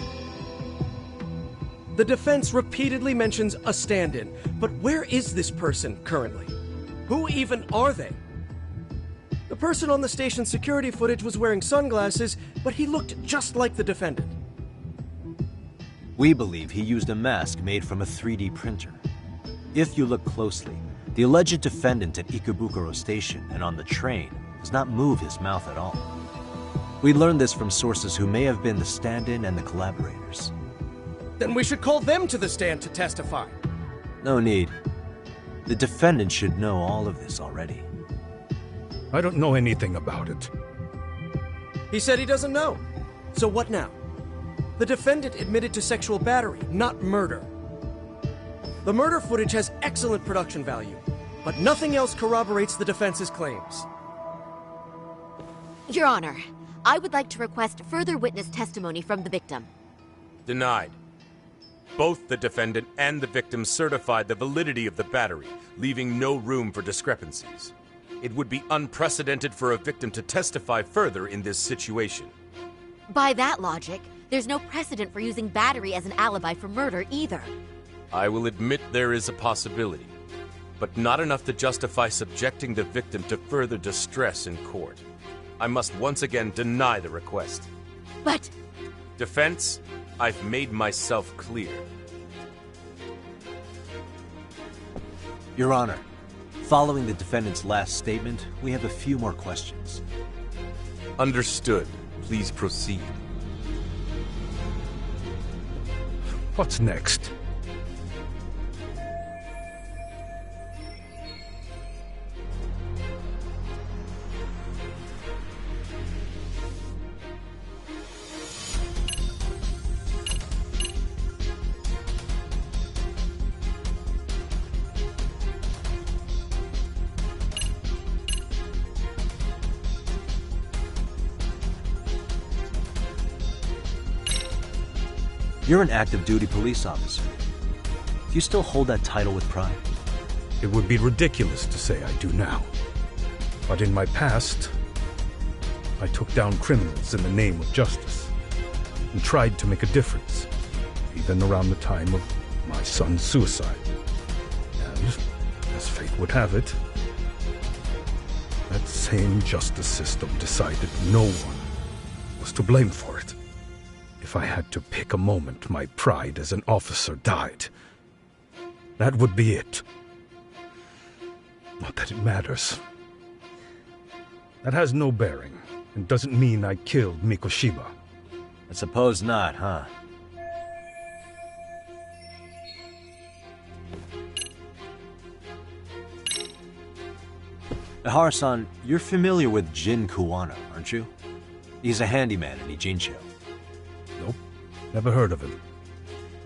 The defense repeatedly mentions a stand-in, but where is this person currently? Who even are they? The person on the station's security footage was wearing sunglasses, but he looked just like the defendant. We believe he used a mask made from a 3D printer. If you look closely, the alleged defendant at Ikebukuro Station and on the train does not move his mouth at all. We learned this from sources who may have been the stand-in and the collaborators. Then we should call them to the stand to testify. No need. The defendant should know all of this already. I don't know anything about it. He said he doesn't know. So what now? The defendant admitted to sexual battery, not murder. The murder footage has excellent production value, but nothing else corroborates the defense's claims. Your Honor, I would like to request further witness testimony from the victim. Denied. Both the defendant and the victim certified the validity of the battery, leaving no room for discrepancies. It would be unprecedented for a victim to testify further in this situation. By that logic, there's no precedent for using battery as an alibi for murder either. I will admit there is a possibility, but not enough to justify subjecting the victim to further distress in court. I must once again deny the request. But... Defense, I've made myself clear. Your Honor, following the defendant's last statement, we have a few more questions. Understood. Please proceed. What's next? You're an active duty police officer. Do you still hold that title with pride? It would be ridiculous to say I do now. But in my past, I took down criminals in the name of justice and tried to make a difference, even around the time of my son's suicide. And, as fate would have it, that same justice system decided no one was to blame for it. If I had to pick a moment my pride as an officer died, that would be it. Not that it matters. That has no bearing, and doesn't mean I killed Mikoshiba. I suppose not, huh? Ihara-san, you're familiar with Jin Kuwana, aren't you? He's a handyman in Ijincho. Nope, never heard of him.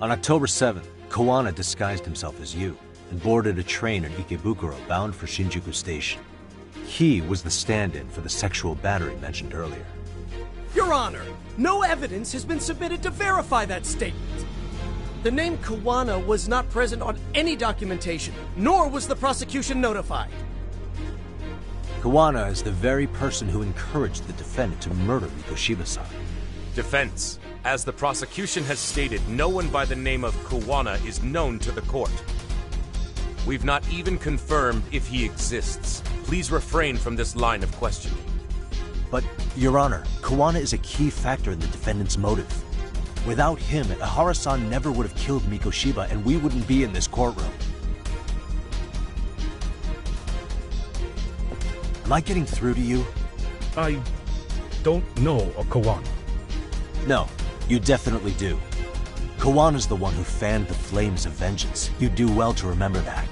On October 7th, Kuwana disguised himself as you and boarded a train in Ikebukuro bound for Shinjuku Station. He was the stand-in for the sexual battery mentioned earlier. Your Honor, no evidence has been submitted to verify that statement. The name Kuwana was not present on any documentation, nor was the prosecution notified. Kuwana is the very person who encouraged the defendant to murder Mikoshiba-san. Defense. As the prosecution has stated, no one by the name of Kuwana is known to the court. We've not even confirmed if he exists. Please refrain from this line of questioning. But, Your Honor, Kuwana is a key factor in the defendant's motive. Without him, Ihara-san never would have killed Mikoshiba, and we wouldn't be in this courtroom. Am I getting through to you? I don't know a Kuwana. No, you definitely do. Kawana's the one who fanned the flames of vengeance. You do well to remember that.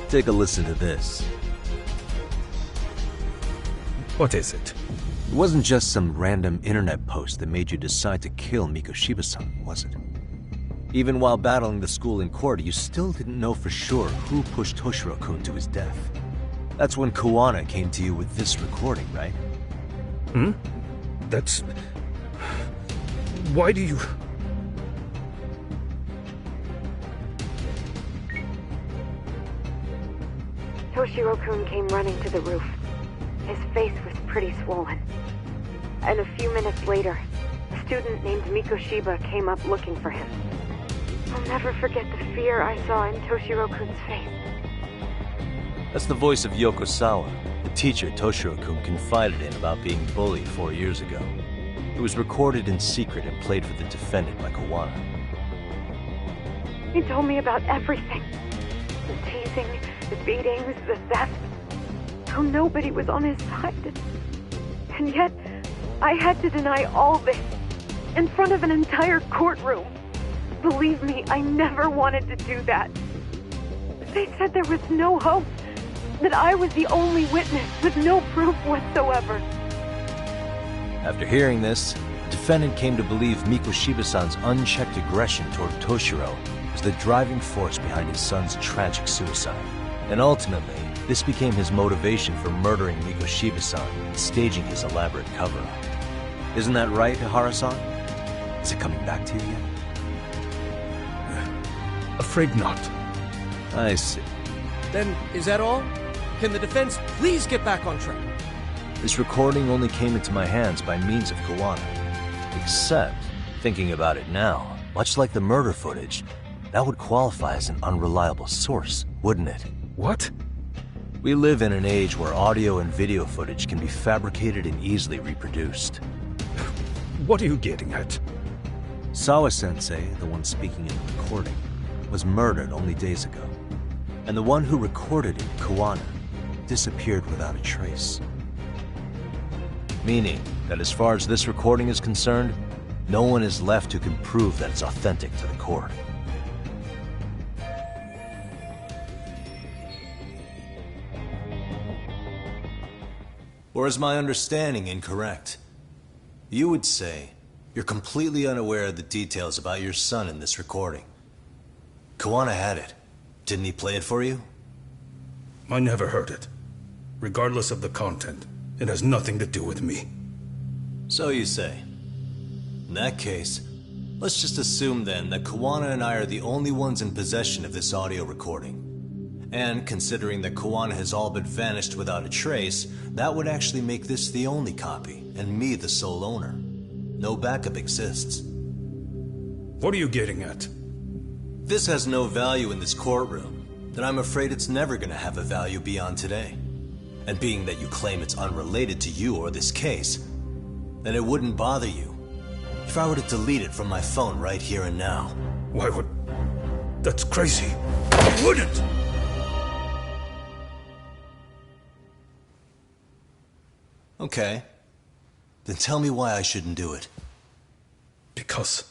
Take a listen to this. What is it? It wasn't just some random internet post that made you decide to kill Mikoshiba-san, was it? Even while battling the school in court, you still didn't know for sure who pushed Toshiro-kun to his death. That's when Kuwana came to you with this recording, right? Hmm? That's... Why do you... Toshiro-kun came running to the roof. His face was pretty swollen. And a few minutes later, a student named Mikoshiba came up looking for him. I'll never forget the fear I saw in Toshiro-kun's face. That's the voice of Yokosawa, the teacher Toshiro-kun confided in about being bullied 4 years ago. It was recorded in secret and played for the defendant by Kuwana. He told me about everything. The teasing, the beatings, the theft. How nobody was on his side. And yet, I had to deny all this in front of an entire courtroom. Believe me, I never wanted to do that. They said there was no hope, that I was the only witness with no proof whatsoever. After hearing this, the defendant came to believe Mikoshiba-san's unchecked aggression toward Toshiro was the driving force behind his son's tragic suicide. And ultimately, this became his motivation for murdering Mikoshiba-san and staging his elaborate cover-up. Isn't that right, Hahara-san? Is it coming back to you yet? Afraid not. I see. Then, is that all? Can the defense please get back on track? This recording only came into my hands by means of Kuwana. Except, thinking about it now, much like the murder footage, that would qualify as an unreliable source, wouldn't it? What? We live in an age where audio and video footage can be fabricated and easily reproduced. What are you getting at? Sawa-sensei, the one speaking in the recording, was murdered only days ago. And the one who recorded it, Kuwana, disappeared without a trace. Meaning that as far as this recording is concerned, no one is left who can prove that it's authentic to the court. Or is my understanding incorrect? You would say you're completely unaware of the details about your son in this recording. Kuwana had it. Didn't he play it for you? I never heard it. Regardless of the content, it has nothing to do with me. So you say. In that case, let's just assume then that Kuwana and I are the only ones in possession of this audio recording. And considering that Kuwana has all but vanished without a trace, that would actually make this the only copy, and me the sole owner. No backup exists. What are you getting at? This has no value in this courtroom, then I'm afraid it's never gonna have a value beyond today. And being that you claim it's unrelated to you or this case, then it wouldn't bother you if I were to delete it from my phone right here and now. Why would... That's crazy. I wouldn't! Okay. Then tell me why I shouldn't do it. Because...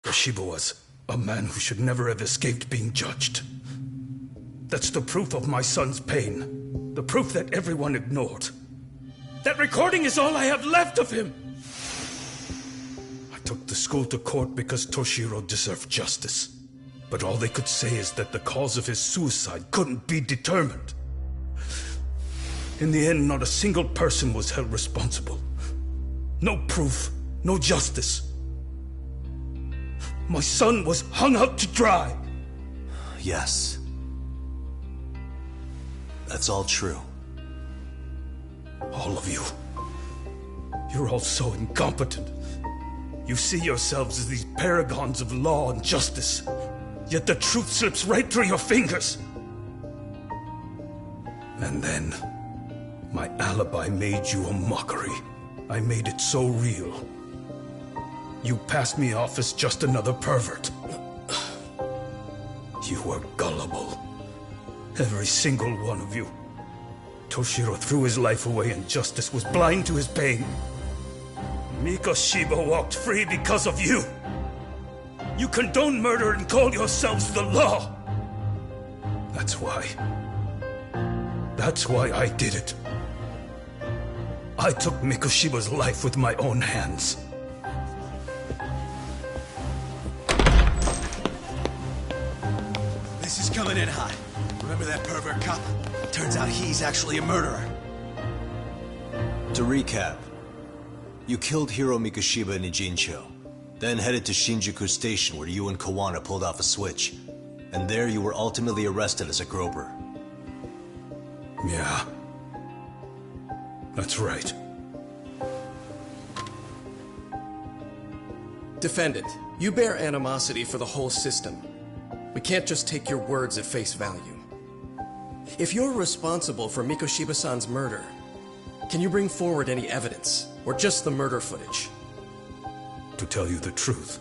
Mikoshiba was a man who should never have escaped being judged. That's the proof of my son's pain. The proof that everyone ignored. That recording is all I have left of him! I took the school to court because Toshiro deserved justice. But all they could say is that the cause of his suicide couldn't be determined. In the end, not a single person was held responsible. No proof, no justice. My son was hung out to dry. Yes. That's all true. All of you. You're all so incompetent. You see yourselves as these paragons of law and justice. Yet the truth slips right through your fingers. And then, my alibi made you a mockery. I made it so real. You passed me off as just another pervert. You were gullible. Every single one of you. Toshiro threw his life away and justice was blind to his pain. Mikoshiba walked free because of you. You condone murder and call yourselves the law. That's why I did it. I took Mikoshiba's life with my own hands. This is coming in hot. Remember that pervert cop? Turns out he's actually a murderer. To recap, you killed Hiro Mikoshiba in Ijincho, then headed to Shinjuku Station where you and Kawana pulled off a switch, and there you were ultimately arrested as a groper. Yeah. That's right. Defendant, you bear animosity for the whole system. We can't just take your words at face value. If you're responsible for Mikoshiba-san's murder, can you bring forward any evidence, or just the murder footage? To tell you the truth,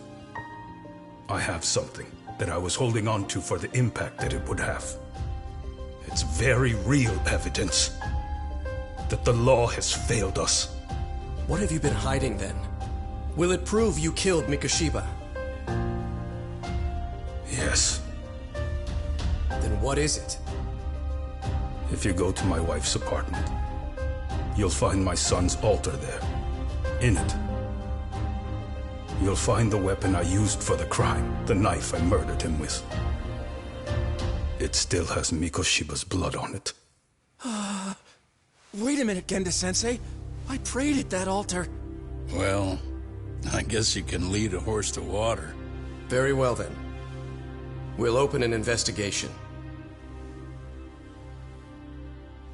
I have something that I was holding on to for the impact that it would have. It's very real evidence that the law has failed us. What have you been hiding then? Will it prove you killed Mikoshiba? Yes. Then what is it? If you go to my wife's apartment, you'll find my son's altar there. In it, you'll find the weapon I used for the crime, the knife I murdered him with. It still has Mikoshiba's blood on it. Wait a minute, Genda-sensei. I prayed at that altar. Well, I guess you can lead a horse to water. Very well then. We'll open an investigation.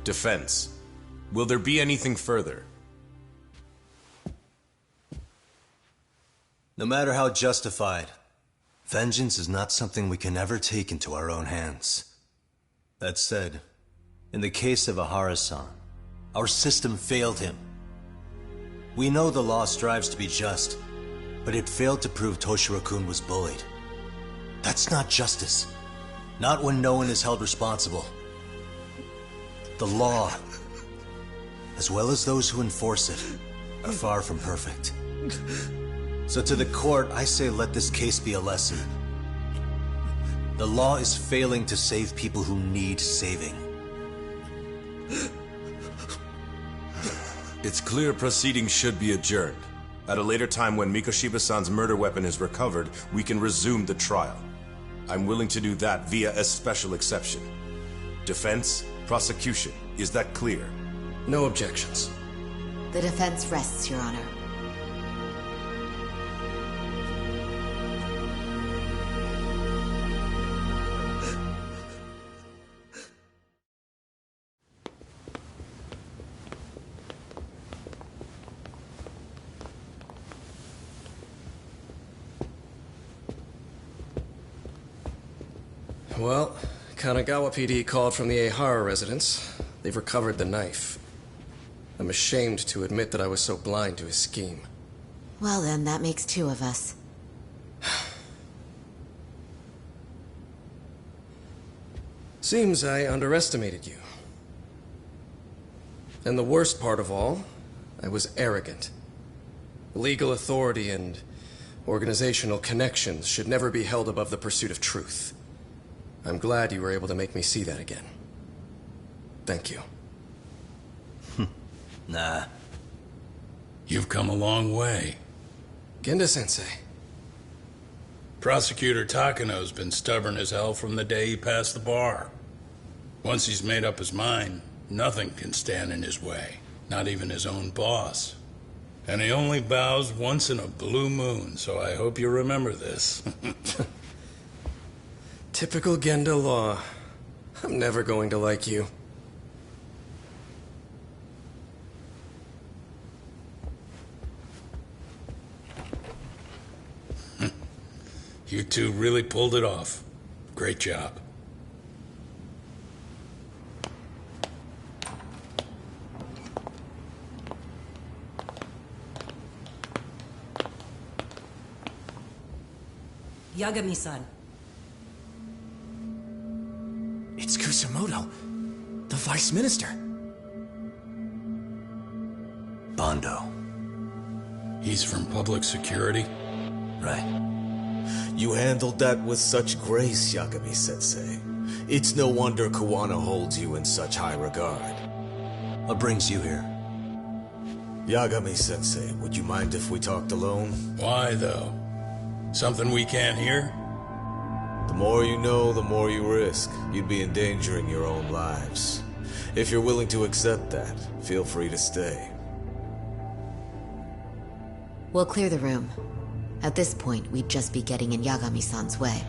Defense. Will there be anything further? No matter how justified, vengeance is not something we can ever take into our own hands. That said, in the case of Ahara-san, our system failed him. We know the law strives to be just, but it failed to prove Toshiro-kun was bullied. That's not justice. Not when no one is held responsible. The law, as well as those who enforce it, are far from perfect. So to the court, I say let this case be a lesson. The law is failing to save people who need saving. It's clear proceedings should be adjourned. At a later time when Mikoshiba-san's murder weapon is recovered, we can resume the trial. I'm willing to do that via a special exception. Defense, prosecution, is that clear? No objections. The defense rests, Your Honor. Well, Kanagawa PD called from the Ehara residence. They've recovered the knife. I'm ashamed to admit that I was so blind to his scheme. Well then, that makes two of us. Seems I underestimated you. And the worst part of all, I was arrogant. Legal authority and Organizational connections should never be held above the pursuit of truth. I'm glad you were able to make me see that again. Thank you. Nah. You've come a long way. Genda-sensei. Prosecutor Takano's been stubborn as hell from the day he passed the bar. Once he's made up his mind, nothing can stand in his way, not even his own boss. And he only bows once in a blue moon, so I hope you remember this. Typical Genda law. I'm never going to like you. You two really pulled it off. Great job. Yagami-san. It's Kusumoto, the Vice Minister. Bondo. He's from public security? Right. You handled that with such grace, Yagami-sensei. It's no wonder Kuwana holds you in such high regard. What brings you here? Yagami-sensei, would you mind if we talked alone? Why, though? Something we can't hear? The more you know, the more you risk. You'd be endangering your own lives. If you're willing to accept that, feel free to stay. We'll clear the room. At this point, we'd just be getting in Yagami-san's way.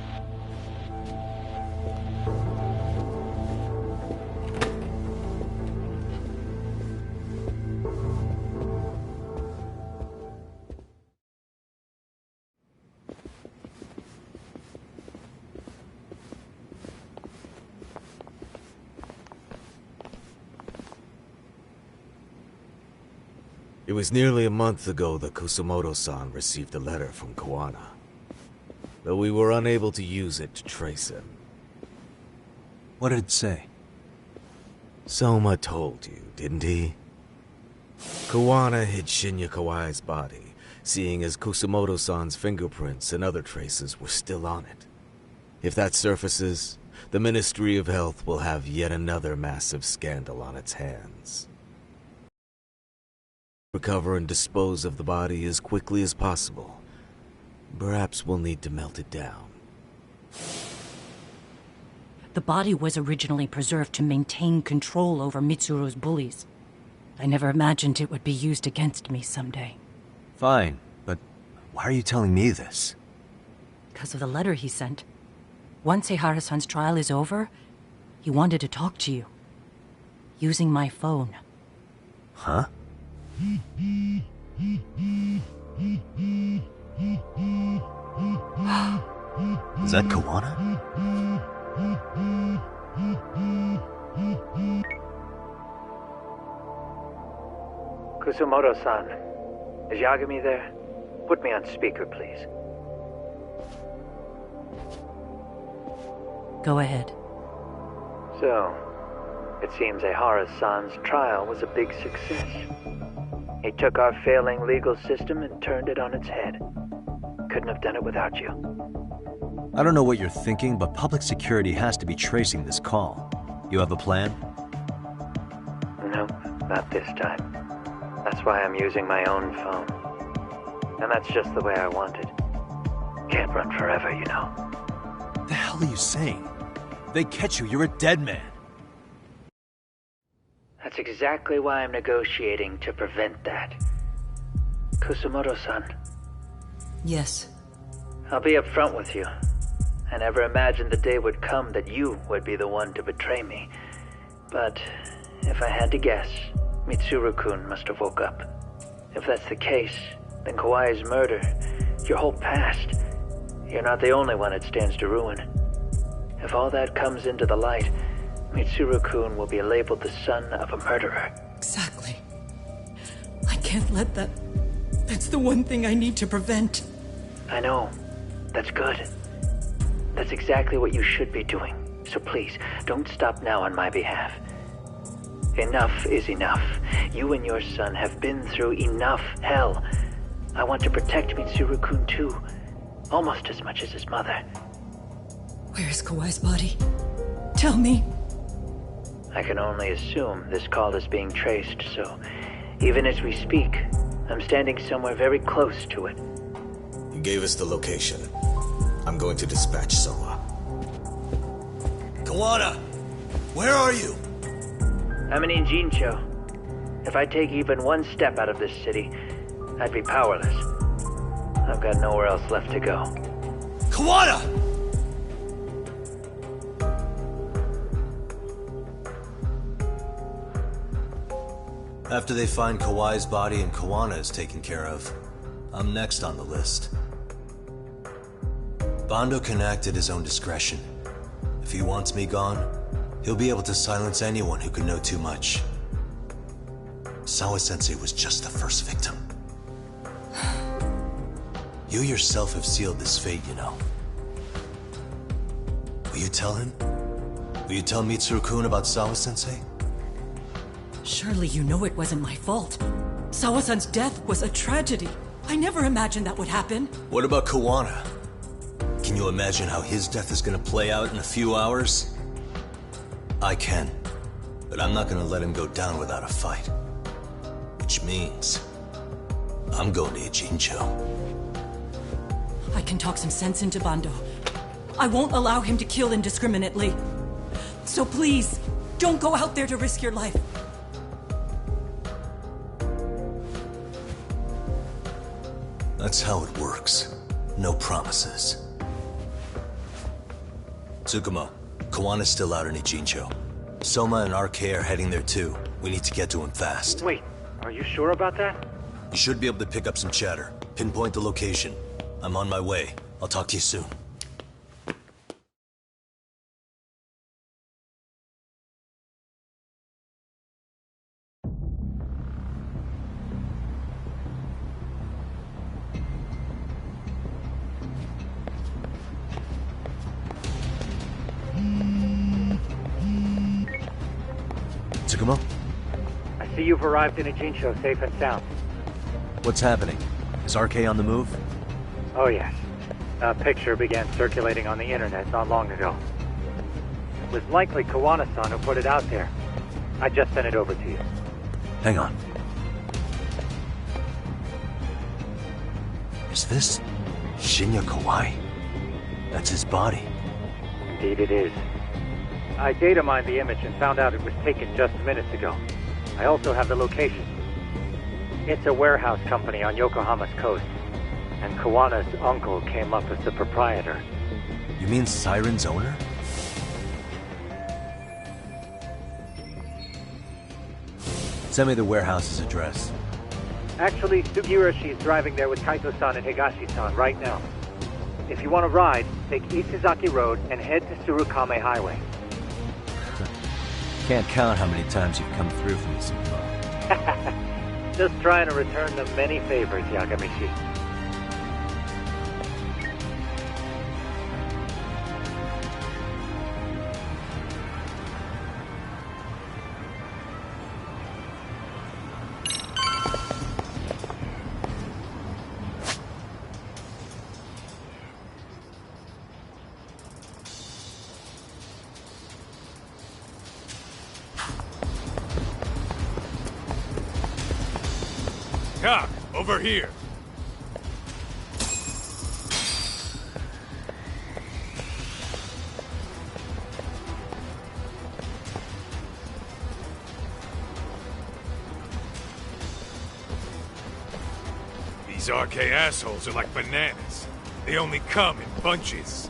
It was nearly a month ago that Kusumoto-san received a letter from Kuwana, though we were unable to use it to trace him. What did it say? Soma told you, didn't he? Kuwana hid Shinya Kawai's body, seeing as Kusumoto-san's fingerprints and other traces were still on it. If that surfaces, the Ministry of Health will have yet another massive scandal on its hands. Recover and dispose of the body as quickly as possible. Perhaps we'll need to melt it down. The body was originally preserved to maintain control over Mitsuru's bullies. I never imagined it would be used against me someday. Fine, but why are you telling me this? Because of the letter he sent. Once Eihara-san's trial is over, he wanted to talk to you. Using my phone. Huh? Is that Kuwana? Kusumoto-san, is Yagami there? Put me on speaker, please. Go ahead. So, it seems Eihara-san's trial was a big success. He took our failing legal system and turned it on its head. Couldn't have done it without you. I don't know what you're thinking, but public security has to be tracing this call. You have a plan? Nope, not this time. That's why I'm using my own phone. And that's just the way I want it. Can't run forever, you know. What the hell are you saying? If they catch you, you're a dead man. That's exactly why I'm negotiating to prevent that. Kusumoto-san. Yes. I'll be upfront with you. I never imagined the day would come that you would be the one to betray me. But if I had to guess, Mitsuru-kun must have woke up. If that's the case, then Kawai's murder, your whole past, you're not the only one it stands to ruin. If all that comes into the light, Mitsuru-kun will be labeled the son of a murderer. Exactly. I can't let that... That's the one thing I need to prevent. I know. That's good. That's exactly what you should be doing. So please, don't stop now on my behalf. Enough is enough. You and your son have been through enough hell. I want to protect Mitsuru-kun too, almost as much as his mother. Where is Kawai's body? Tell me. I can only assume this call is being traced, so even as we speak, I'm standing somewhere very close to it. You gave us the location. I'm going to dispatch Soma. Kawana! Where are you? I'm in Injincho. If I take even one step out of this city, I'd be powerless. I've got nowhere else left to go. Kawana! After they find Kawai's body and Kawana is taken care of, I'm next on the list. Bando can act at his own discretion. If he wants me gone, he'll be able to silence anyone who could know too much. Sawa-sensei was just the first victim. You yourself have sealed this fate, you know. Will you tell him? Will you tell Mitsuru-kun about Sawa-sensei? Surely you know it wasn't my fault. Sawa-san's death was a tragedy. I never imagined that would happen. What about Kawana? Can you imagine how his death is gonna play out in a few hours? I can, but I'm not gonna let him go down without a fight. Which means, I'm going to Ijincho. I can talk some sense into Bando. I won't allow him to kill indiscriminately. So please, don't go out there to risk your life. That's how it works. No promises. Tsukumo, Kawana's still out in Ijincho. Soma and RK are heading there too. We need to get to him fast. Wait, are you sure about that? You should be able to pick up some chatter. Pinpoint the location. I'm on my way. I'll talk to you soon. Tsukumo? I see you've arrived in Ijincho safe and sound. What's happening? Is RK on the move? Oh yes. A picture began circulating on the internet not long ago. It was likely Kawana-san who put it out there. I just sent it over to you. Hang on. Is this Shinya Kawai? That's his body. Indeed it is. I data mined the image and found out it was taken just minutes ago. I also have the location. It's a warehouse company on Yokohama's coast, and Kawana's uncle came up as the proprietor. You mean Siren's owner? Send me the warehouse's address. Actually, Sugirashi is driving there with Kaito-san and Higashi-san right now. If you want to ride, take Isizaki Road and head to Surukame Highway. Can't count how many times you've come through for me, Tsukumo. Just trying to return the many favors, Yagamichi. Cock, over here. These RK assholes are like bananas. They only come in bunches.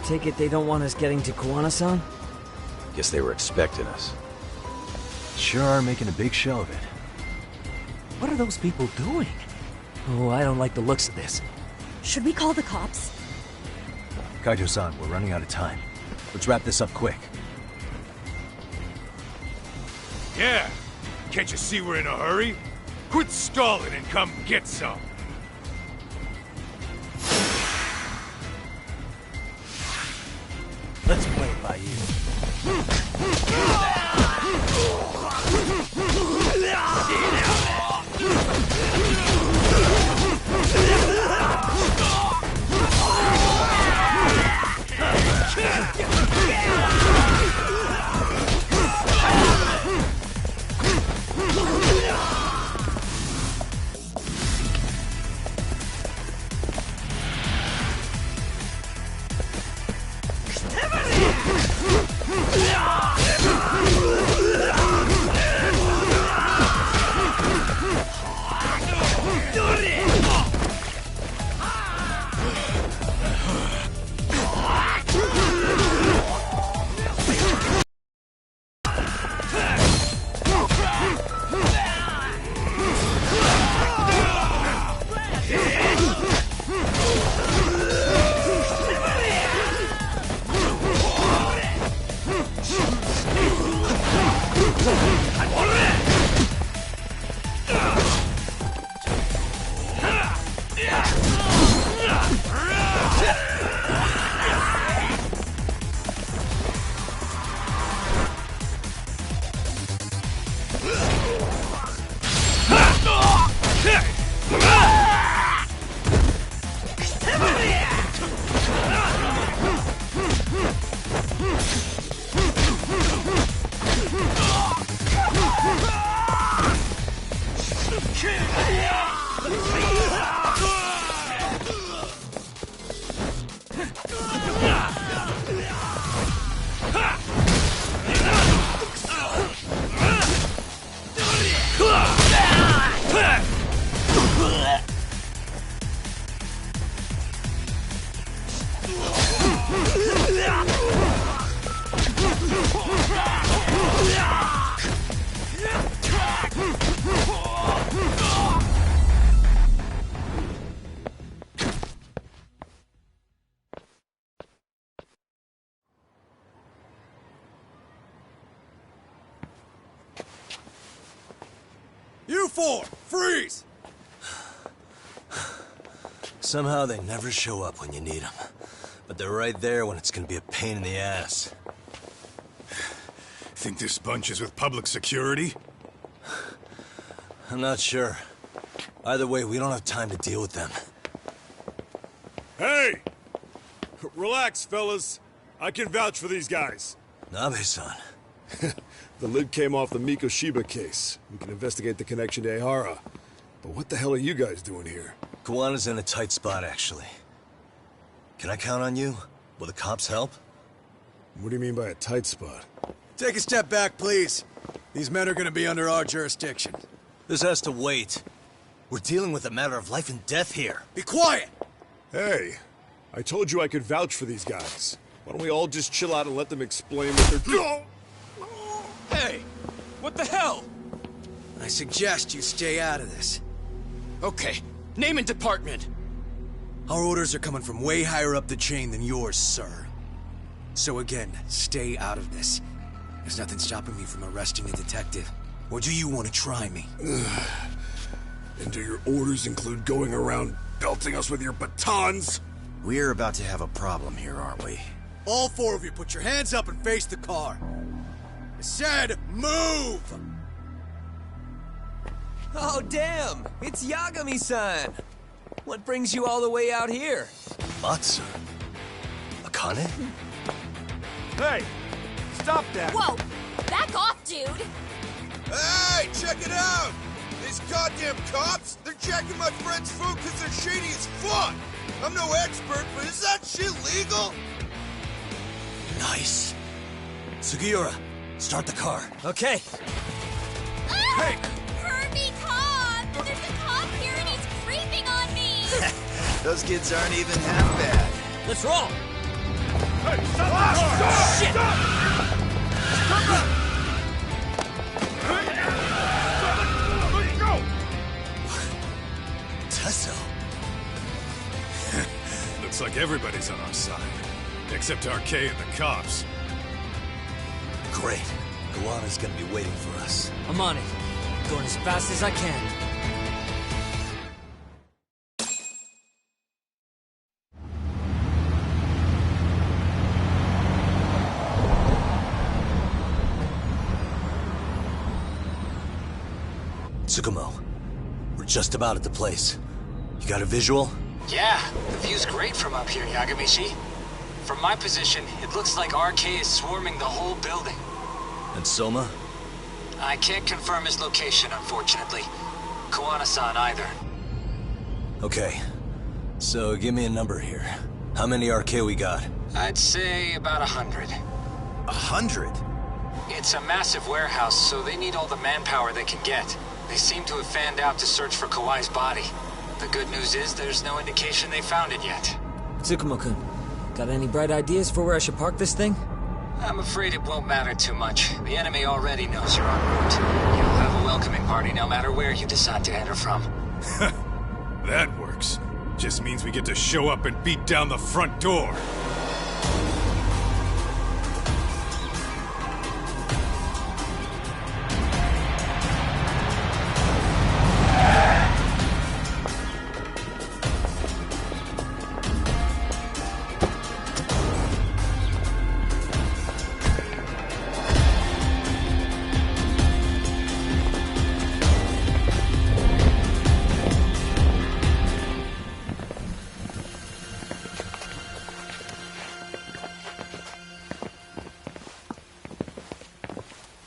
Take it they don't want us getting to Kawana-san? Guess they were expecting us. Sure are making a big show of it. What are those people doing? Oh, I don't like the looks of this. Should we call the cops? Kaito-san, we're running out of time. Let's wrap this up quick. Yeah! Can't you see we're in a hurry? Quit stalling and come get some! Let's play it by ear. You four, freeze! Somehow they never show up when you need them. But they're right there when it's gonna be a pain in the ass. Think this bunch is with public security? I'm not sure. Either way, we don't have time to deal with them. Hey! Relax, fellas. I can vouch for these guys. Nabe-san. The lid came off the Mikoshiba case. We can investigate the connection to Ehara. But what the hell are you guys doing here? Kawana's in a tight spot, actually. Can I count on you? Will the cops help? What do you mean by a tight spot? Take a step back, please. These men are gonna be under our jurisdiction. This has to wait. We're dealing with a matter of life and death here. Be quiet! Hey, I told you I could vouch for these guys. Why don't we all just chill out and let them explain what they're doing? Hey! What the hell? I suggest you stay out of this. Okay, name and department. Our orders are coming from way higher up the chain than yours, sir. So again, stay out of this. There's nothing stopping me from arresting a detective. Or do you want to try me? And do your orders include going around belting us with your batons? We're about to have a problem here, aren't we? All four of you, put your hands up and face the car. I said, move! Oh, damn! It's Yagami-san! What brings you all the way out here? Matsu? Akane? Hey! Stop that! Whoa! Back off, dude! Hey, check it out! These goddamn cops, they're checking my friend's food because they're shady as fuck! I'm no expert, but is that shit legal? Nice. Sugiura, start the car. Okay. Hey! Herbie cop! There's a cop here and he's creeping on me! Those kids aren't even half bad. Let's roll! Hey, stop the car! Shit! Go! Tesso. Looks like everybody's on our side. Except RK and the cops. Great. Kawana's gonna be waiting for us. I'm on it. Going as fast as I can. Tsukumo, we're just about at the place. You got a visual? Yeah, the view's great from up here, Yagamishi. From my position, it looks like RK is swarming the whole building. And Soma? I can't confirm his location, unfortunately. Kawana-san either. Okay. So give me a number here. How many RK we got? I'd say about 100. 100? It's a massive warehouse, so they need all the manpower they can get. They seem to have fanned out to search for Kawai's body. The good news is there's no indication they found it yet. Tsukumo-kun, got any bright ideas for where I should park this thing? I'm afraid it won't matter too much. The enemy already knows you're en route. You'll have a welcoming party no matter where you decide to enter from. That works. Just means we get to show up and beat down the front door.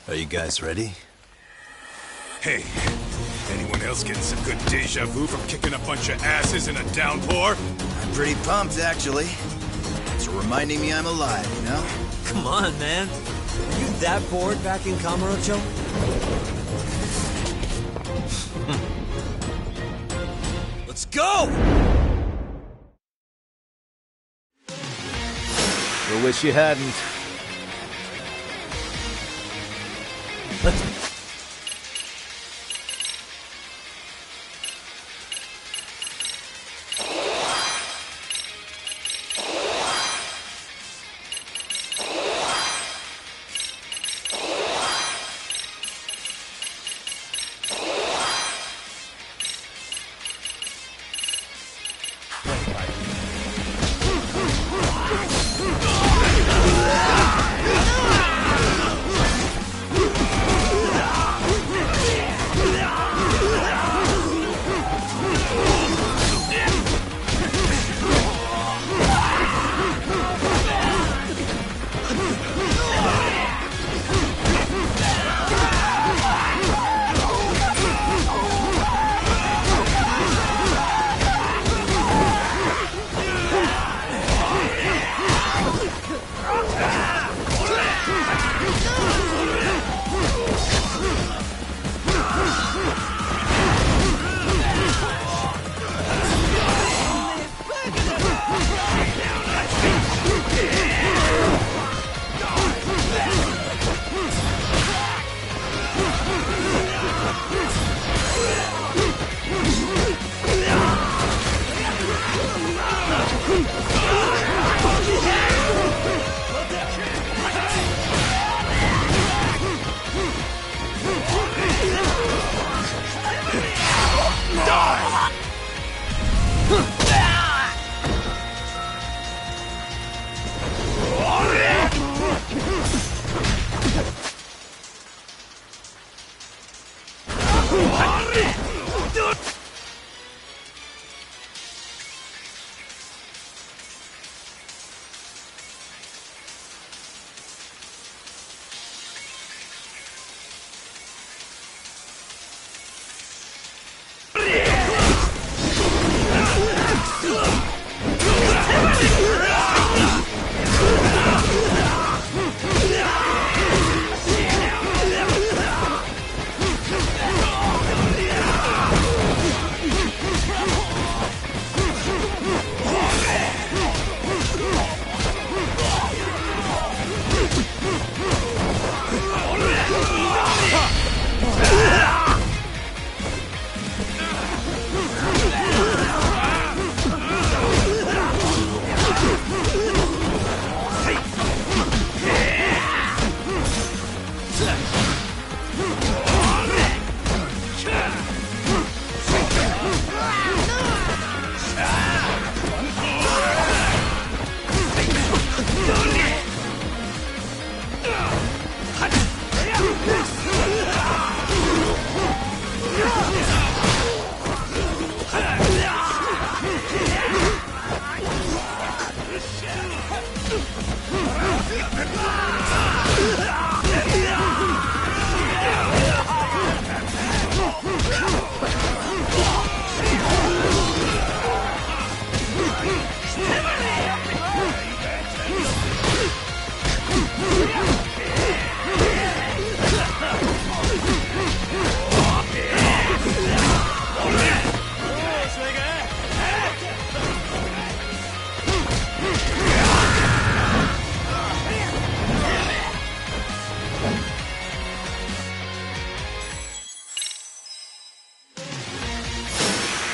Are you guys ready? Hey, anyone else getting some good deja vu from kicking a bunch of asses in a downpour? I'm pretty pumped, actually. It's reminding me I'm alive, you know? Come on, man. Are you that bored back in Kamurocho? Let's go! I wish you hadn't. Let's...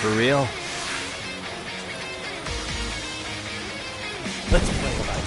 For real? Let's play about it.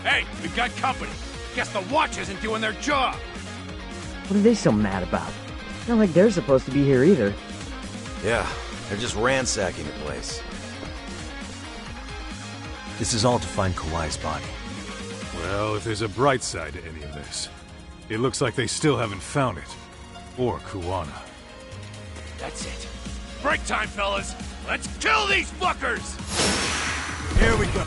Hey, we've got company. Guess the watch isn't doing their job. What are they so mad about? Not like they're supposed to be here either. Yeah, they're just ransacking the place. This is all to find Kawai's body. Well, if there's a bright side to any of this, it looks like they still haven't found it. Or Kuwana. That's it. Break time, fellas. Let's kill these fuckers! Here we go.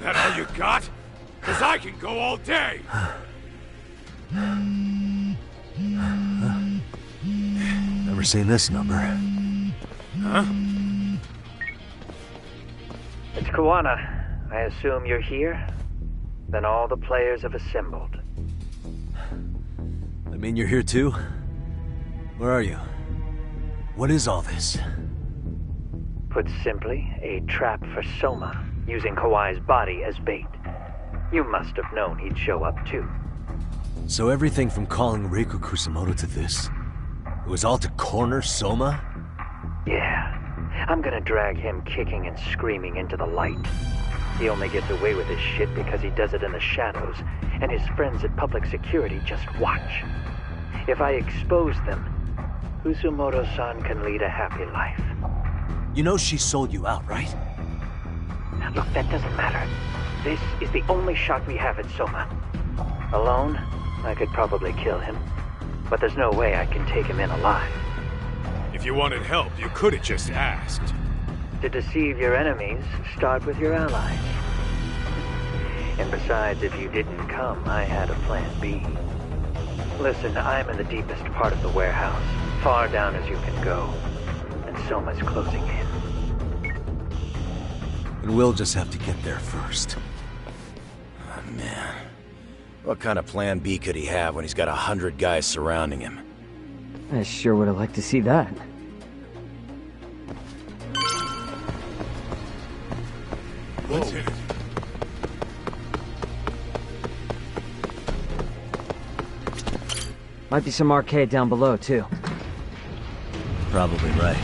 That all you got? 'Cause I can go all day! Never seen this number. Huh? It's Kuwana. I assume you're here? Then all the players have assembled. I mean, you're here too? Where are you? What is all this? Put simply, a trap for Soma, using Kawai's body as bait. You must have known he'd show up too. So everything from calling Reiko Kusumoto to this, it was all to corner Soma? Yeah. I'm gonna drag him kicking and screaming into the light. He only gets away with his shit because he does it in the shadows, and his friends at public security just watch. If I expose them, Kusumoto-san can lead a happy life. You know she sold you out, right? Look, that doesn't matter. This is the only shot we have at Soma. Alone, I could probably kill him, but there's no way I can take him in alive. If you wanted help, you could have just asked. To deceive your enemies, start with your allies. And besides, if you didn't come, I had a plan B. Listen, I'm in the deepest part of the warehouse, far down as you can go, and Soma's closing in. And we'll just have to get there first. Oh, man. What kind of plan B could he have when he's got 100 guys surrounding him? I sure would have liked to see that. Let's hit it. Might be some arcade down below, too. Probably right.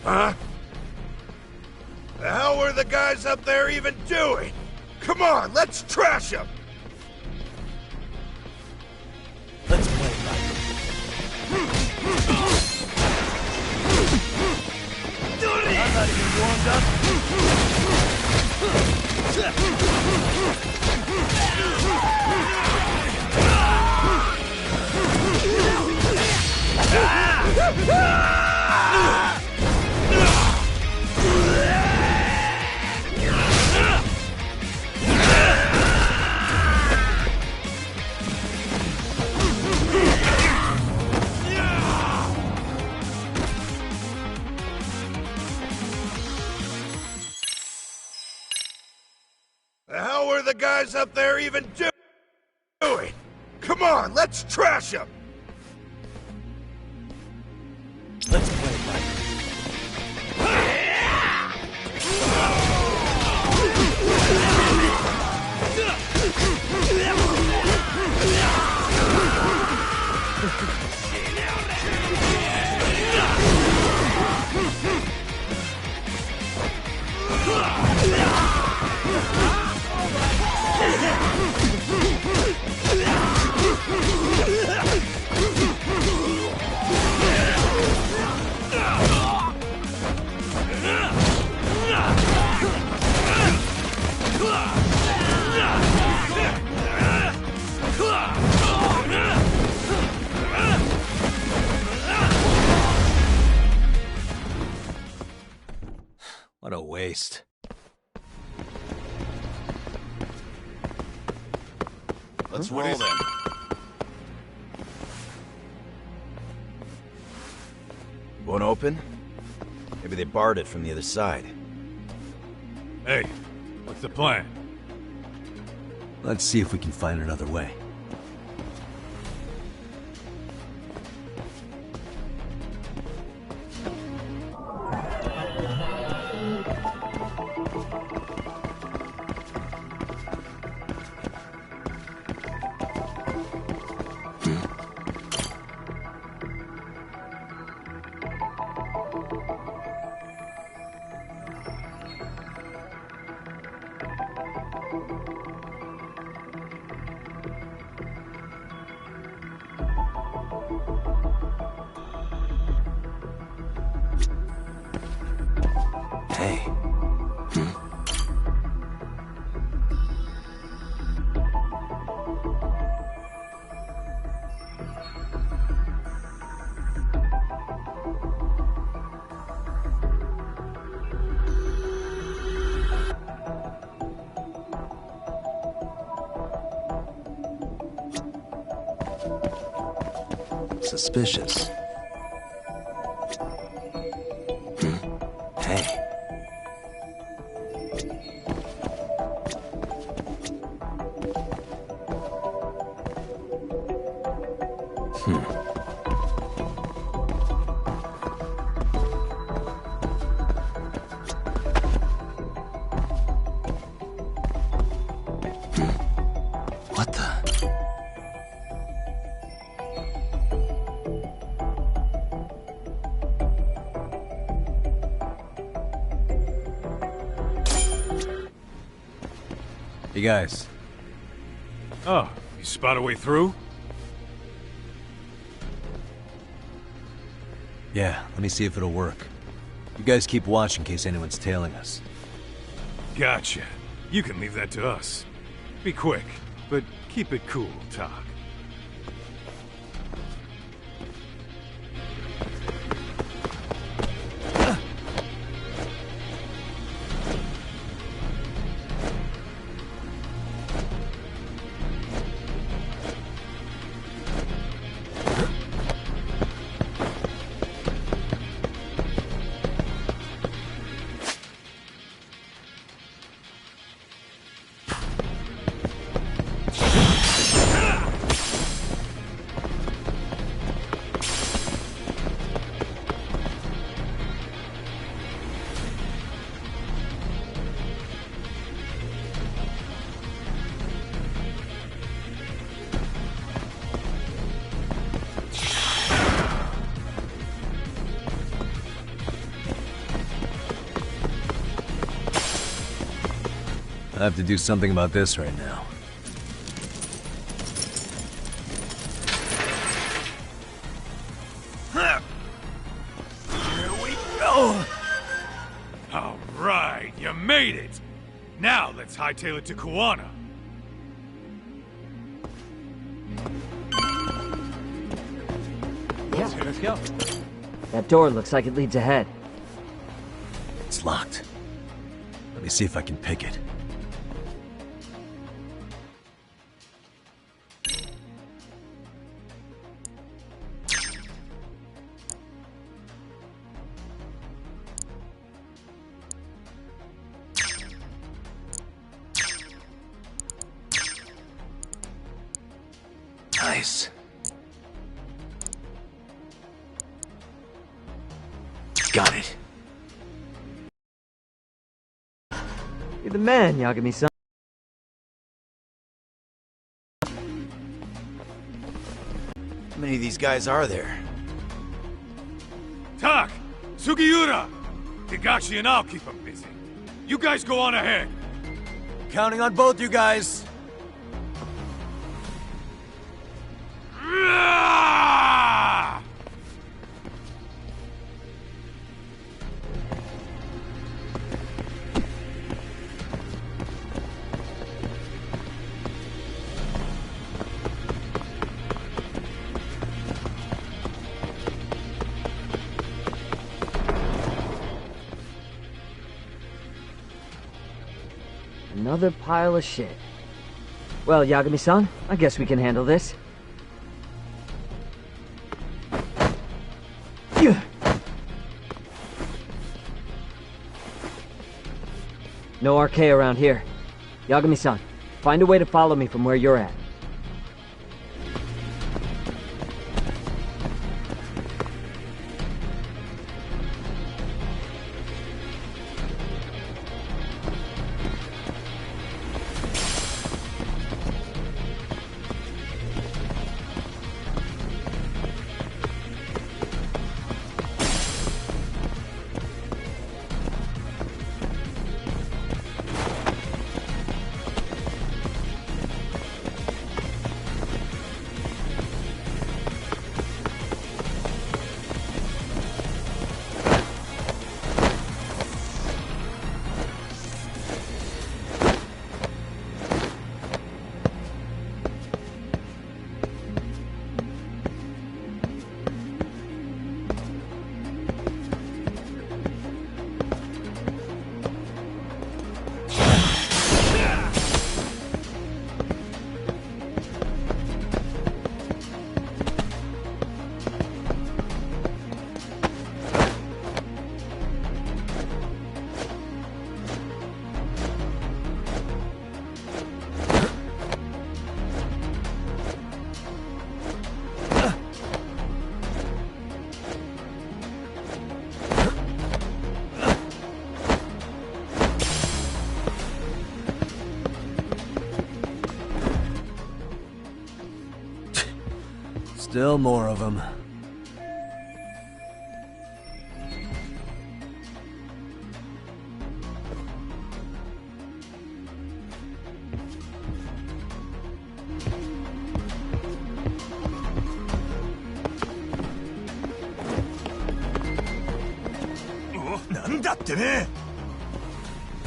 Huh? The hell were the guys up there even doing? Come on, let's trash them! Let's play like I'm not even warmed up. The hell were the guys up there even doing? Come on, let's trash them! Let's play like What a waste. Let's roll then. Won't open? Maybe they barred it from the other side. Hey, what's the plan? Let's see if we can find another way. Hey. Suspicious. Hey. What the? You guys. Oh, you spot a way through? Yeah, let me see if it'll work. You guys keep watch in case anyone's tailing us. Gotcha. You can leave that to us. Be quick, but keep it cool, Todd. I have to do something about this right now. Here we go! All right, you made it! Now let's hightail it to Kuwana. Yeah, let's go. That door looks like it leads ahead. It's locked. Let me see if I can pick it. Nice. Got it. You're the man, Yagami-san. How many of these guys are there? Tak! Sugiura! Higashi and I'll keep them busy. You guys go on ahead. Counting on both you guys. Another pile of shit. Well, Yagami-san, I guess we can handle this. No RK around here. Yagami-san, find a way to follow me from where you're at. Still more of them.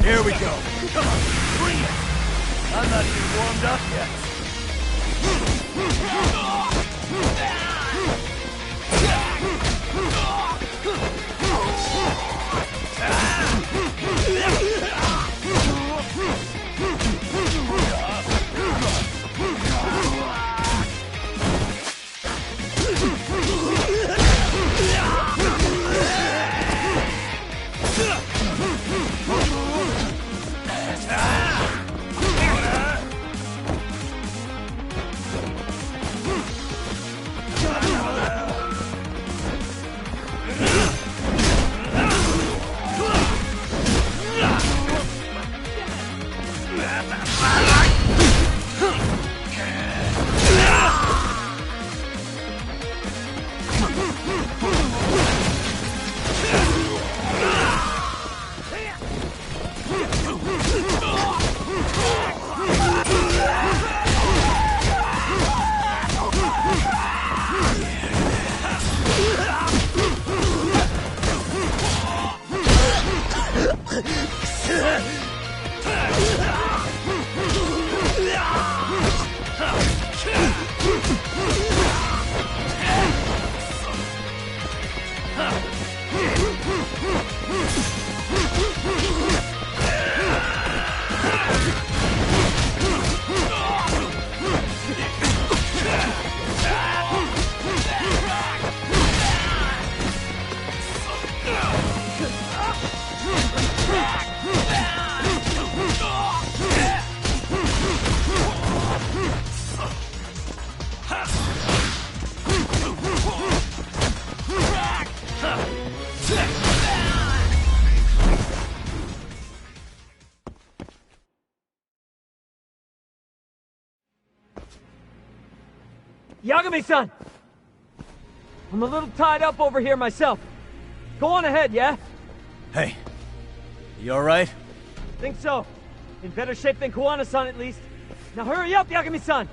Here we go. Come on, bring it. I'm not even warmed up yet. Yagami-san! I'm a little tied up over here myself. Go on ahead, yeah? Hey, you alright? Think so. In better shape than Kuwana-san, at least. Now hurry up, Yagami-san!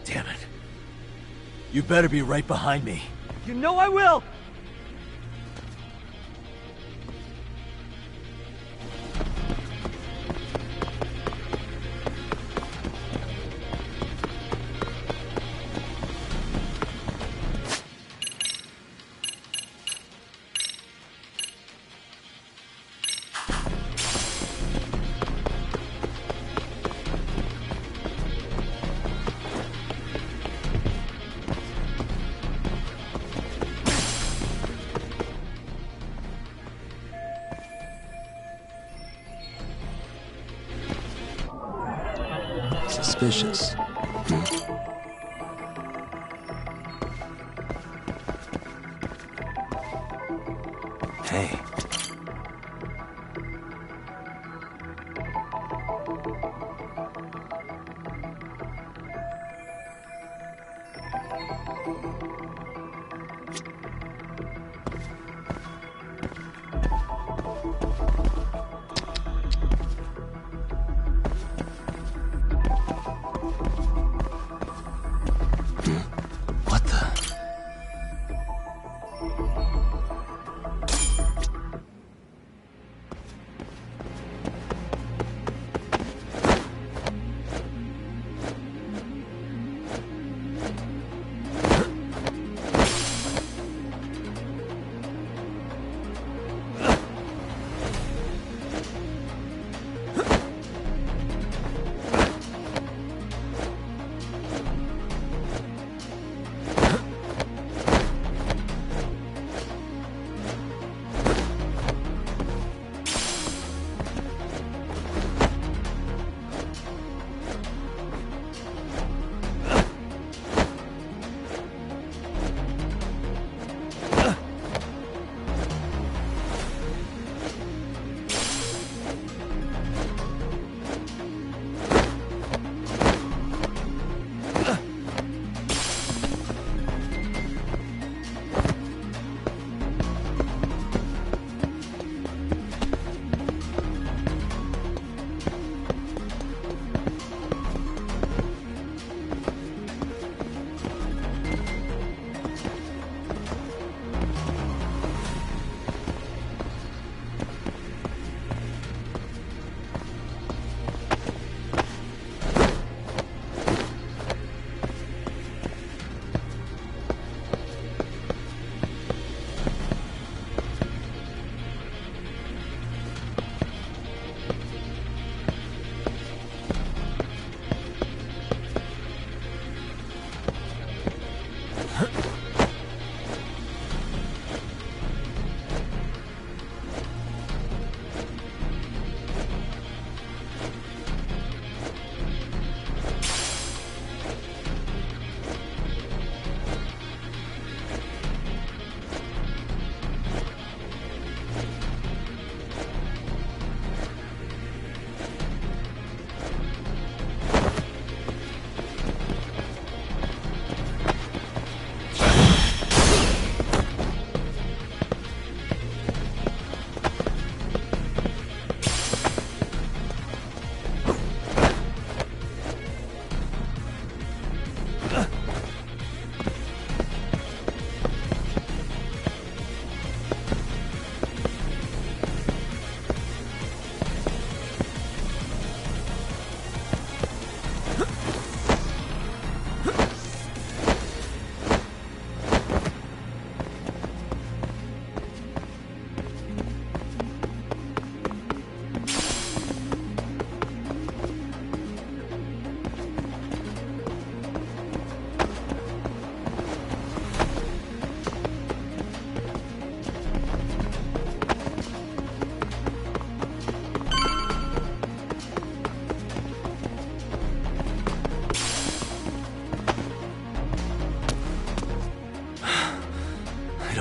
Damn it. You better be right behind me. You know I will! Suspicious. Hey. What the?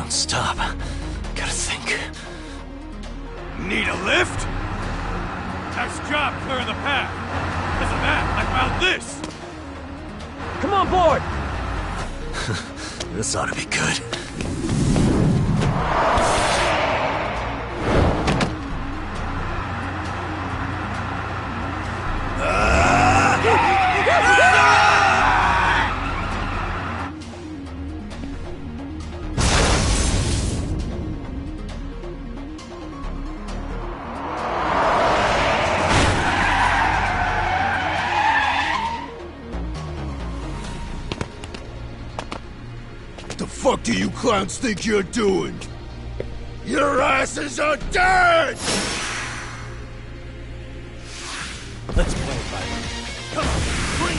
Stop. Gotta think. Need a lift? Nice job clearing the path. Because of that, I found this. Come on board! This ought to be good. What do you clowns think you're doing? Your asses are dead! Let's play it by ear. Come on, bring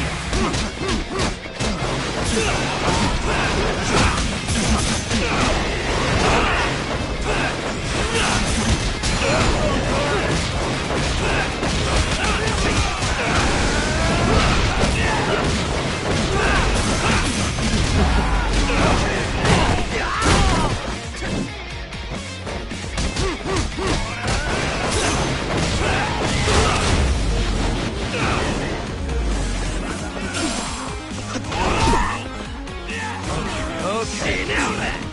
Okay, now then.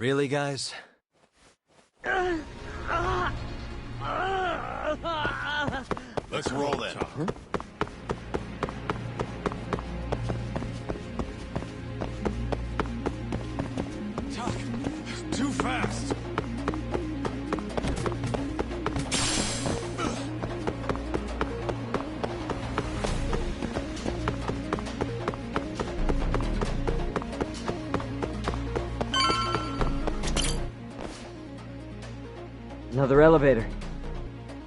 Really, guys? Let's roll then. Tuck, too fast. Another elevator.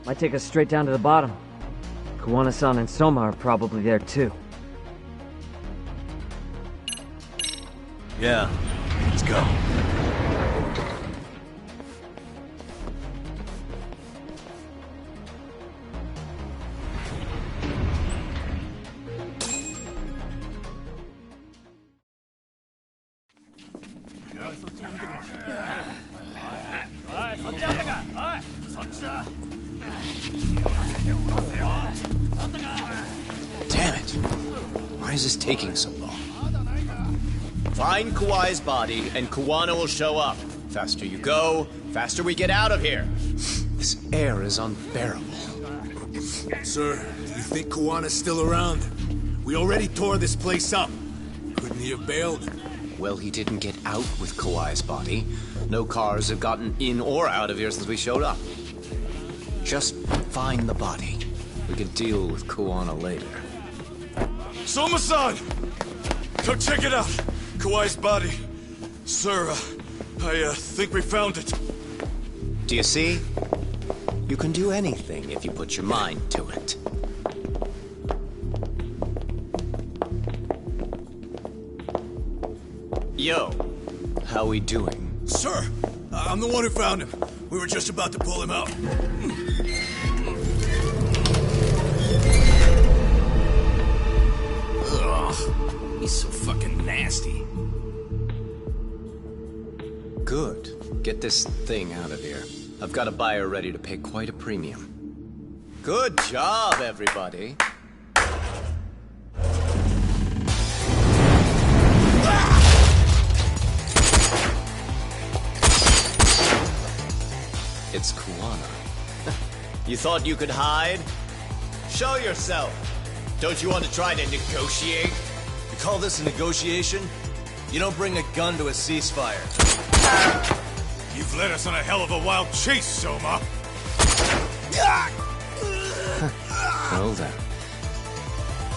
Might take us straight down to the bottom. Kuwana-san and Soma are probably there too. Yeah, let's go. Damn it! Why is this taking so long? Find Kawai's body, and Kuwana will show up. Faster you go, faster we get out of here. This air is unbearable. Sir, you think Kawana's still around? We already tore this place up. Couldn't he have bailed? Well, he didn't get out with Kawai's body. No cars have gotten in or out of here since we showed up. Just find the body. We can deal with Kuwana later. Soma-san! Come check it out! Kawai's body. Sir, I think we found it. Do you see? You can do anything if you put your mind to it. Yo, how we doing? Sir, I'm the one who found him. We were just about to pull him out. He's so fucking nasty. Good. Get this thing out of here. I've got a buyer ready to pay quite a premium. Good job, everybody. It's Kuwana. You thought you could hide? Show yourself. Don't you want to try to negotiate? You call this a negotiation? You don't bring a gun to a ceasefire. You've led us on a hell of a wild chase, Soma. Well then.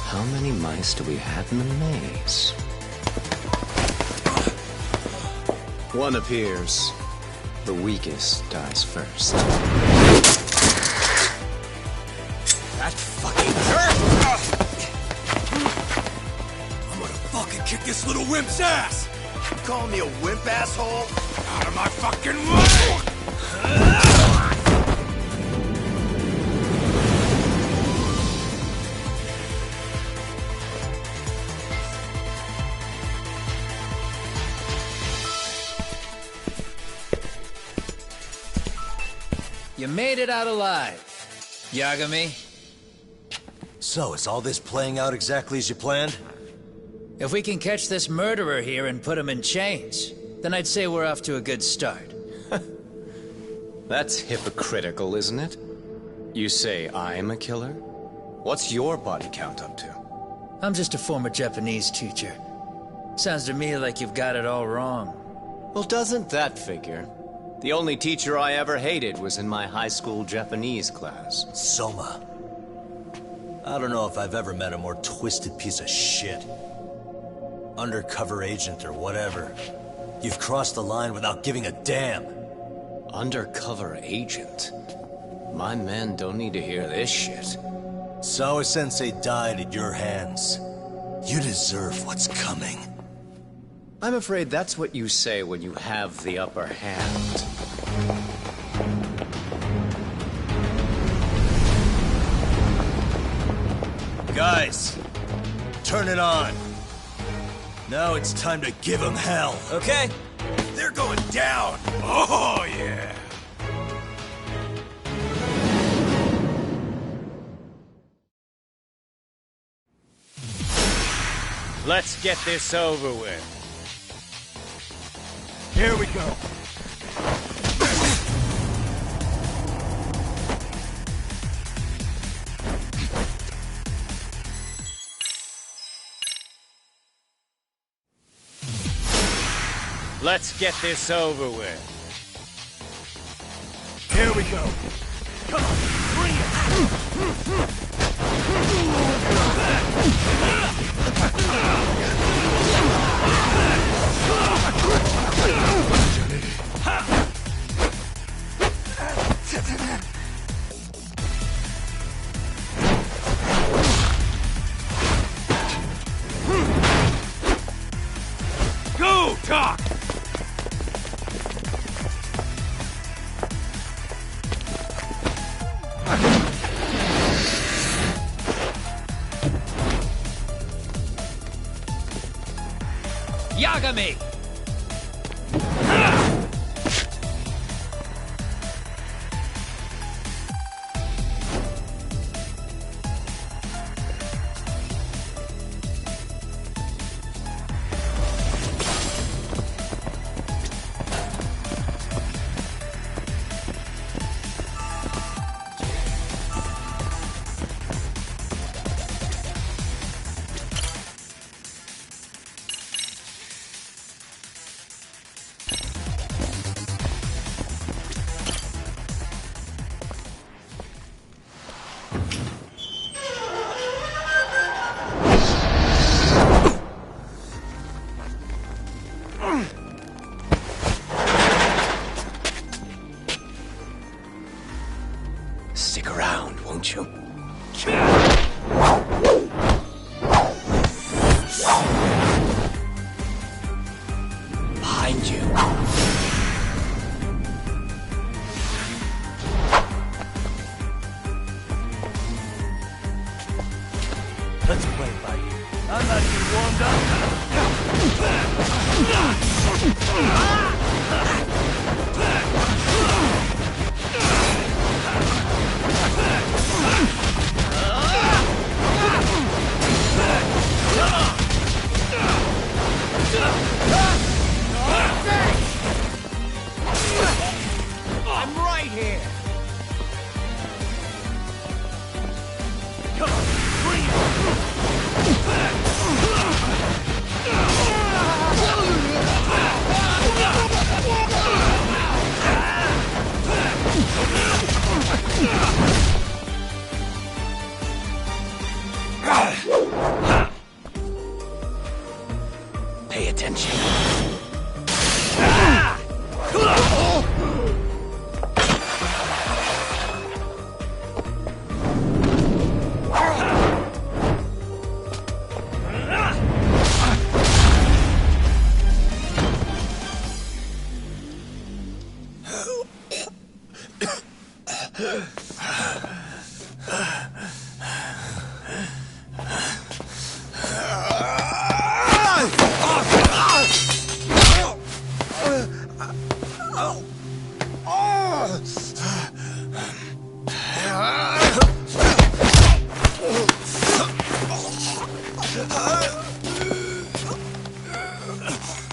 How many mice do we have in the maze? One appears. The weakest dies first. That fucking jerk! I'm gonna fucking kick this little wimp's ass! You calling me a wimp, asshole? Out of my fucking way! You made it out alive, Yagami. So, is all this playing out exactly as you planned? If we can catch this murderer here and put him in chains, then I'd say we're off to a good start. That's hypocritical, isn't it? You say I'm a killer? What's your body count up to? I'm just a former Japanese teacher. Sounds to me like you've got it all wrong. Well, doesn't that figure? The only teacher I ever hated was in my high school Japanese class. Soma. I don't know if I've ever met a more twisted piece of shit. Undercover agent or whatever. You've crossed the line without giving a damn. Undercover agent? My men don't need to hear this shit. Sawa-sensei died at your hands. You deserve what's coming. I'm afraid that's what you say when you have the upper hand. Guys, turn it on. Now it's time to give them hell. Okay. They're going down! Oh, yeah! Let's get this over with. Here we go. Let's get this over with. Here we go. Come on, bring Go, Doc! Yagami! Stick around, won't you? Behind you. Let's play by you. I'm not even warmed up.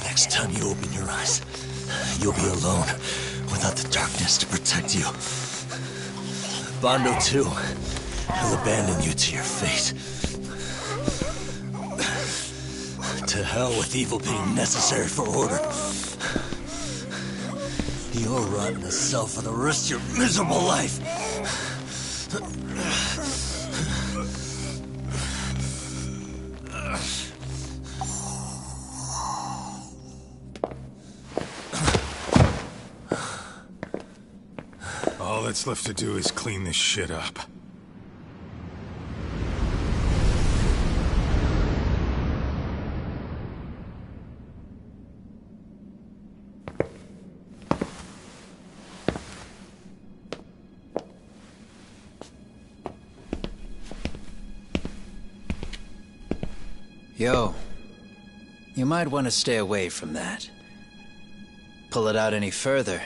Next time you open your eyes, you'll be alone, without the darkness to protect you. Bondo, too. He'll abandon you to your fate. To hell with evil being necessary for order. You'll rot in a cell for the rest of your miserable life. All that's left to do is clean this shit up. Yo, you might want to stay away from that. Pull it out any further,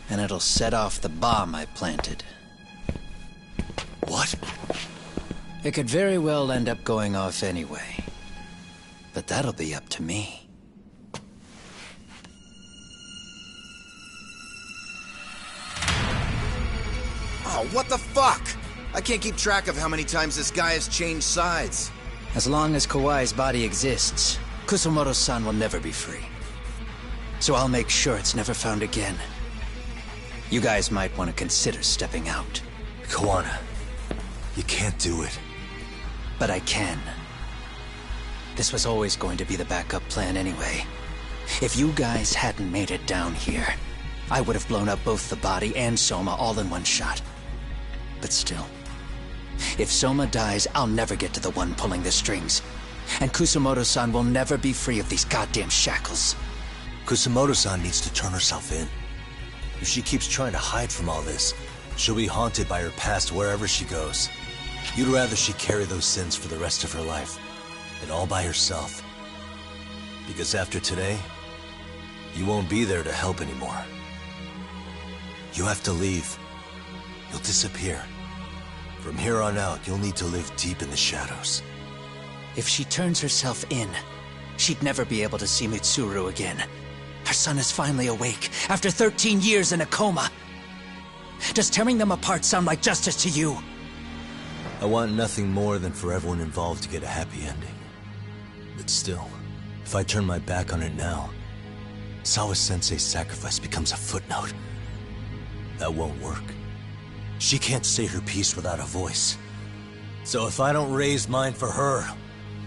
and it'll set off the bomb I planted. What? It could very well end up going off anyway. But that'll be up to me. Oh, what the fuck? I can't keep track of how many times this guy has changed sides. As long as Kawai's body exists, Kusumoto-san will never be free. So I'll make sure it's never found again. You guys might want to consider stepping out. Kawana, you can't do it. But I can. This was always going to be the backup plan anyway. If you guys hadn't made it down here, I would have blown up both the body and Soma all in one shot. But still, if Soma dies, I'll never get to the one pulling the strings. And Kusumoto-san will never be free of these goddamn shackles. Kusumoto-san needs to turn herself in. If she keeps trying to hide from all this, she'll be haunted by her past wherever she goes. You'd rather she carry those sins for the rest of her life, and all by herself. Because after today, you won't be there to help anymore. You have to leave. You'll disappear. From here on out, you'll need to live deep in the shadows. If she turns herself in, she'd never be able to see Mitsuru again. Her son is finally awake, after 13 years in a coma. Does tearing them apart sound like justice to you? I want nothing more than for everyone involved to get a happy ending. But still, if I turn my back on it now, Sawa-sensei's sacrifice becomes a footnote. That won't work. She can't say her piece without a voice. So if I don't raise mine for her,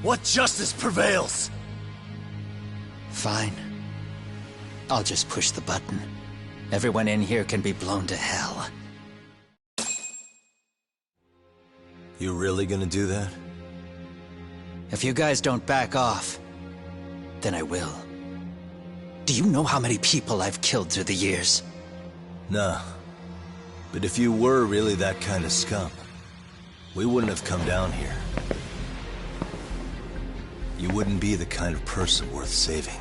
what justice prevails? Fine. I'll just push the button. Everyone in here can be blown to hell. You really gonna do that? If you guys don't back off, then I will. Do you know how many people I've killed through the years? Nah. But if you were really that kind of scum, we wouldn't have come down here. You wouldn't be the kind of person worth saving.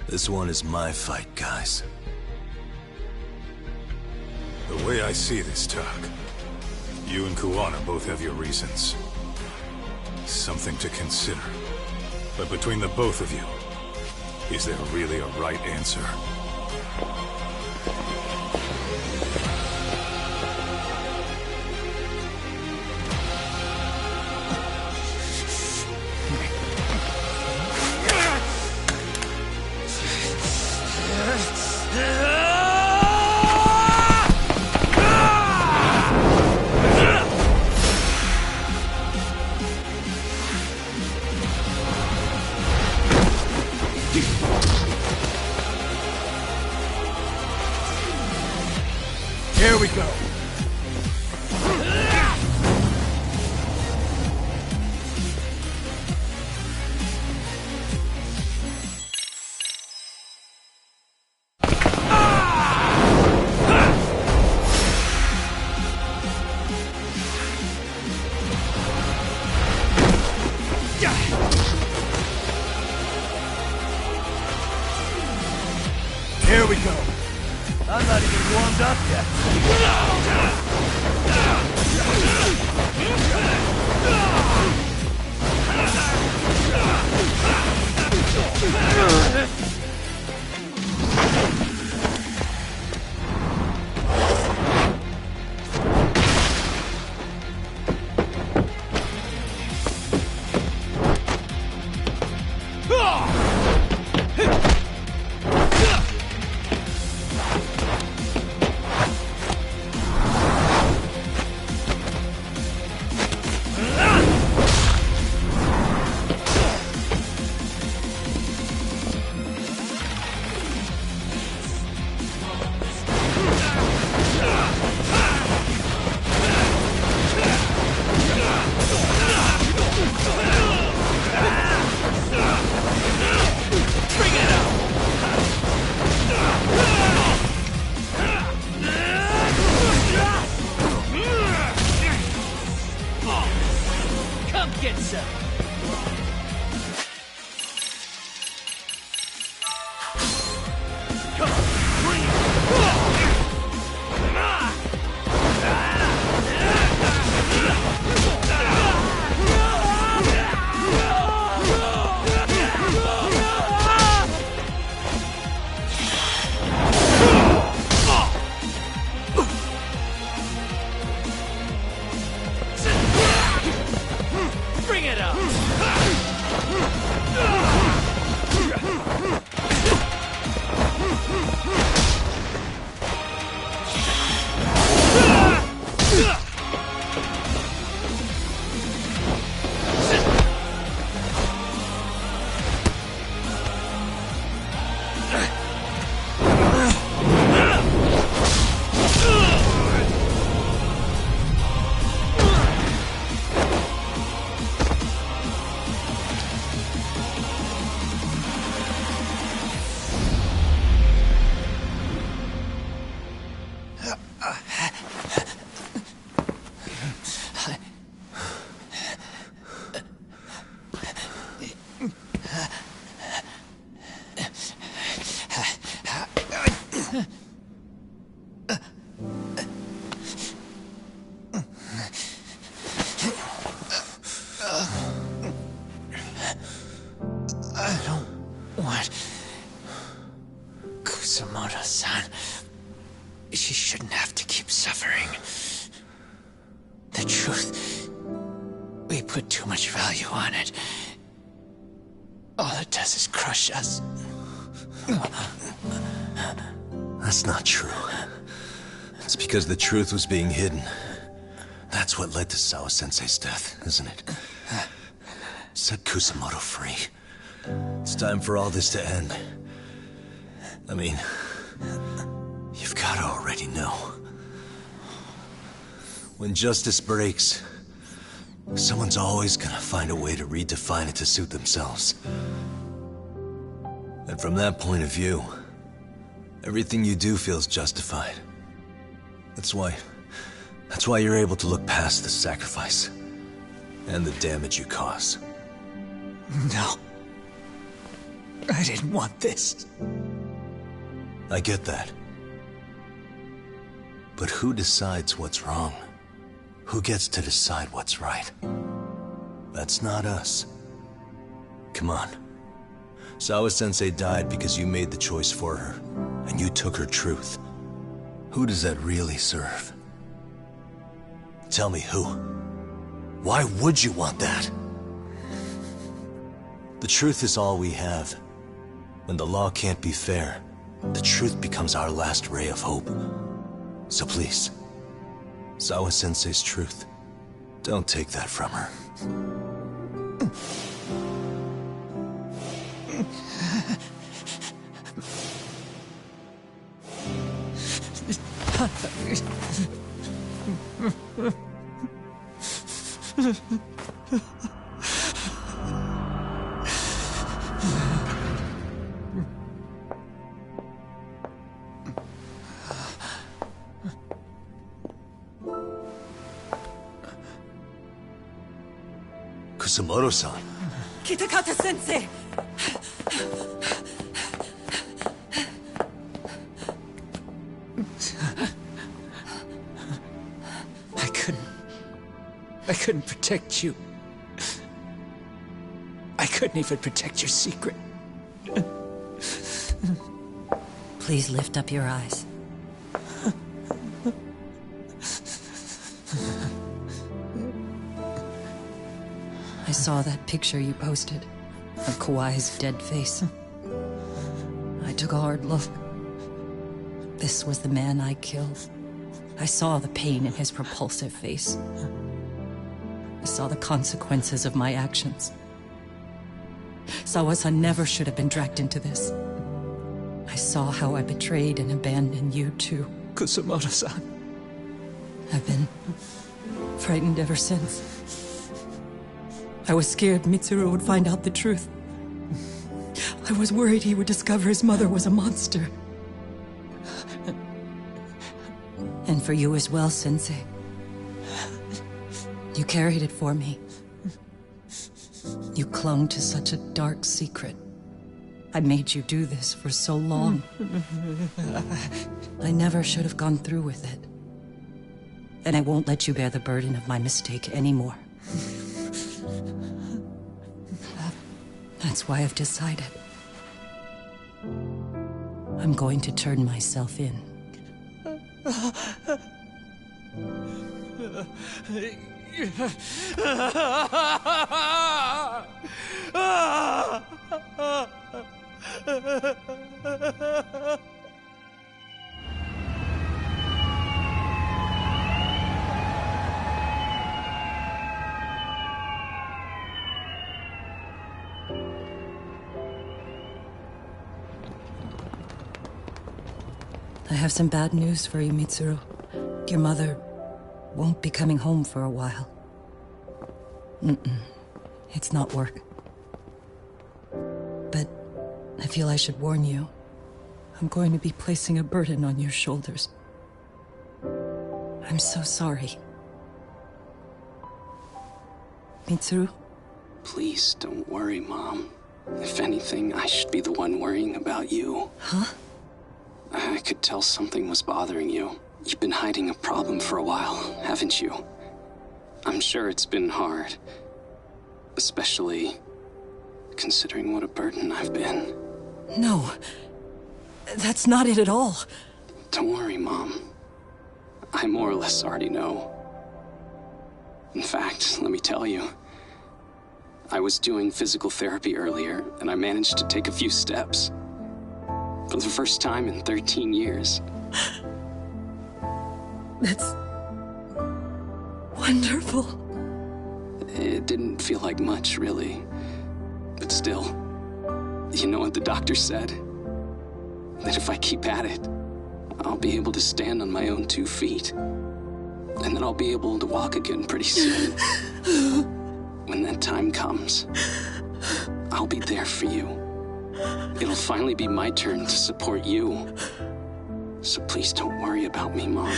This one is my fight, guys. The way I see this, Tak, you and Kuwana both have your reasons. Something to consider. But between the both of you, is there really a right answer? Here we go. Here we go. I'm not even warmed up yet. Come get some! Come on, bring it! Bring it up! I don't want Kusumoto-san. She shouldn't have to keep suffering. The truth, we put too much value on it. All it does is crush us. That's not true. It's because the truth was being hidden. That's what led to Sawa-sensei's death, isn't it? Set Kusumoto free. It's time for all this to end. I mean, you've gotta already know. When justice breaks, someone's always gonna find a way to redefine it to suit themselves. And from that point of view, everything you do feels justified. That's why you're able to look past the sacrifice and the damage you cause. No. I didn't want this. I get that. But who decides what's wrong? Who gets to decide what's right? That's not us. Come on. Sawa-sensei died because you made the choice for her, and you took her truth. Who does that really serve? Tell me who. Why would you want that? The truth is all we have. When the law can't be fair, the truth becomes our last ray of hope. So please, Sawa-sensei's truth, don't take that from her. Kusumoto-san. Kitakata-sensei! I couldn't protect you. I couldn't even protect your secret. Please lift up your eyes. I saw that picture you posted of Kawai's dead face. I took a hard look. This was the man I killed. I saw the pain in his repulsive face. I saw the consequences of my actions. Sawa-san never should have been dragged into this. I saw how I betrayed and abandoned you too. Kusumoto-san. I've been frightened ever since. I was scared Mitsuru would find out the truth. I was worried he would discover his mother was a monster. And for you as well, Sensei. You carried it for me. You clung to such a dark secret. I made you do this for so long. I never should have gone through with it. And I won't let you bear the burden of my mistake anymore. That's why I've decided. I'm going to turn myself in. I have some bad news for you, Mitsuru. Your mother won't be coming home for a while. It's not work. But I feel I should warn you. I'm going to be placing a burden on your shoulders. I'm so sorry. Mitsuru? Please don't worry, Mom. If anything, I should be the one worrying about you. Huh? I could tell something was bothering you. You've been hiding a problem for a while, haven't you? I'm sure it's been hard. Especially considering what a burden I've been. No. That's not it at all. Don't worry, Mom. I more or less already know. In fact, let me tell you. I was doing physical therapy earlier, and I managed to take a few steps. For the first time in 13 years. That's wonderful. It didn't feel like much, really. But still, you know what the doctor said? That if I keep at it, I'll be able to stand on my own 2 feet. And then I'll be able to walk again pretty soon. When that time comes, I'll be there for you. It'll finally be my turn to support you. So please don't worry about me, Mom.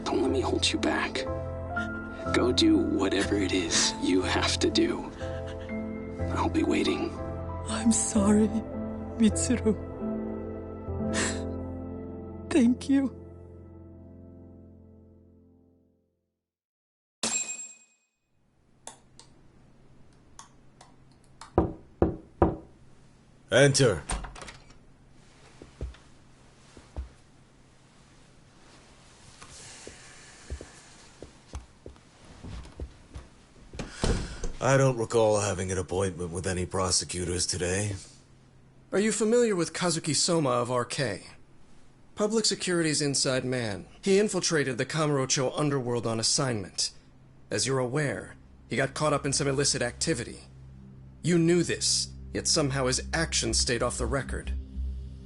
Don't let me hold you back. Go do whatever it is you have to do. I'll be waiting. I'm sorry, Mitsuru. Thank you. Enter. I don't recall having an appointment with any prosecutors today. Are you familiar with Kazuki Soma of RK? Public Security's inside man. He infiltrated the Kamurocho underworld on assignment. As you're aware, he got caught up in some illicit activity. You knew this, yet somehow his actions stayed off the record.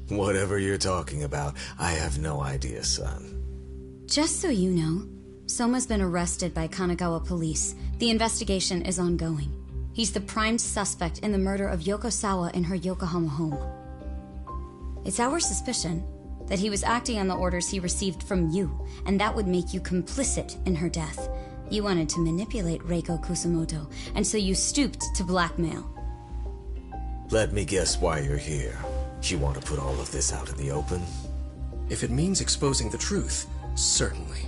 Whatever you're talking about, I have no idea, son. Just so you know, Soma's been arrested by Kanagawa police. The investigation is ongoing. He's the prime suspect in the murder of Yoko Sawa in her Yokohama home. It's our suspicion that he was acting on the orders he received from you, and that would make you complicit in her death. You wanted to manipulate Reiko Kusamoto, and so you stooped to blackmail. Let me guess why you're here. You want to put all of this out in the open? If it means exposing the truth, certainly.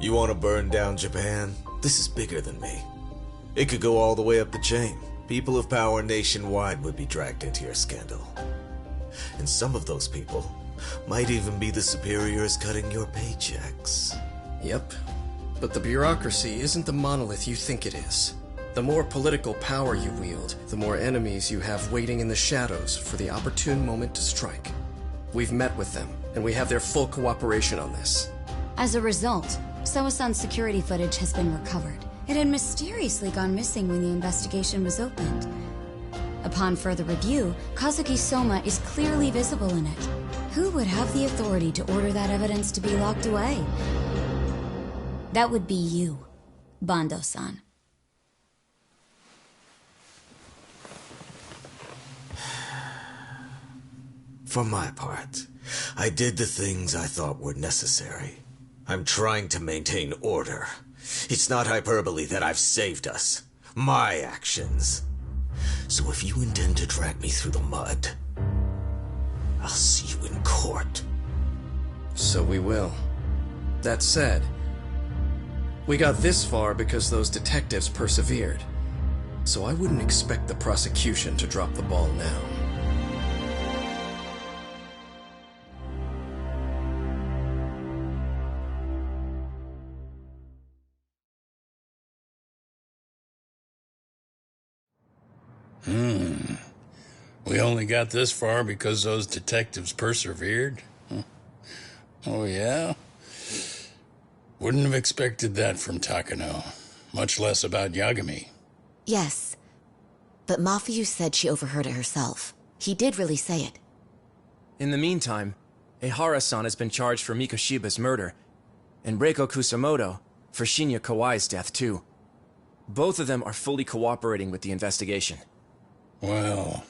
You want to burn down Japan? This is bigger than me. It could go all the way up the chain. People of power nationwide would be dragged into your scandal. And some of those people might even be the superiors cutting your paychecks. Yep. But the bureaucracy isn't the monolith you think it is. The more political power you wield, the more enemies you have waiting in the shadows for the opportune moment to strike. We've met with them, and we have their full cooperation on this. As a result, Soa-san's security footage has been recovered. It had mysteriously gone missing when the investigation was opened. Upon further review, Kazuki Soma is clearly visible in it. Who would have the authority to order that evidence to be locked away? That would be you, Bando-san. For my part, I did the things I thought were necessary. I'm trying to maintain order. It's not hyperbole that I've saved us. My actions. So if you intend to drag me through the mud, I'll see you in court. So we will. That said, we got this far because those detectives persevered. So I wouldn't expect the prosecution to drop the ball now. We only got this far because those detectives persevered? Huh. Oh, yeah? Wouldn't have expected that from Takano. Much less about Yagami. Yes. But Mafuyu said she overheard it herself. He did really say it. In the meantime, Ehara-san has been charged for Mikoshiba's murder, and Reiko Kusamoto for Shinya Kawai's death, too. Both of them are fully cooperating with the investigation. Well,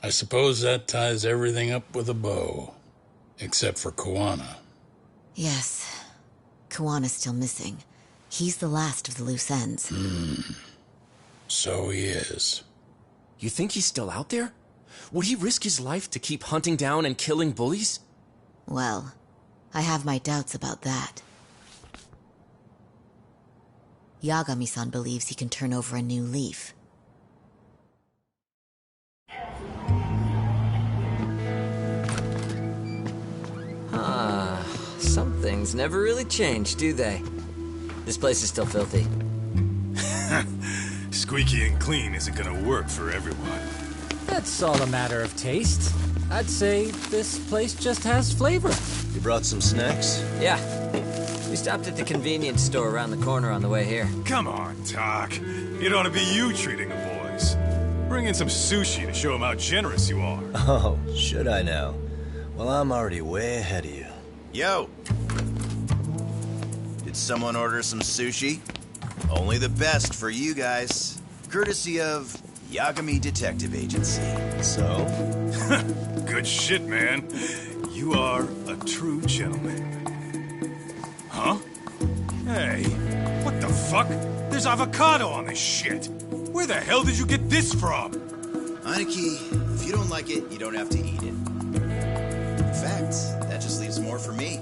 I suppose that ties everything up with a bow. Except for Kuwana. Yes. Kuwana's still missing. He's the last of the loose ends. So he is. You think he's still out there? Would he risk his life to keep hunting down and killing bullies? Well, I have my doubts about that. Yagami-san believes he can turn over a new leaf. Some things never really change, do they? This place is still filthy. Squeaky and clean isn't gonna work for everyone. That's all a matter of taste. I'd say this place just has flavor. You brought some snacks? Yeah. We stopped at the convenience store around the corner on the way here. Come on, Doc. It ought to be you treating the boys. Bring in some sushi to show them how generous you are. Oh, should I now? Well, I'm already way ahead of you. Yo! Did someone order some sushi? Only the best for you guys. Courtesy of Yagami Detective Agency. So? Good shit, man. You are a true gentleman. Huh? Hey, what the fuck? There's avocado on this shit. Where the hell did you get this from? Aniki, if you don't like it, you don't have to eat it. In fact, that just leaves more for me.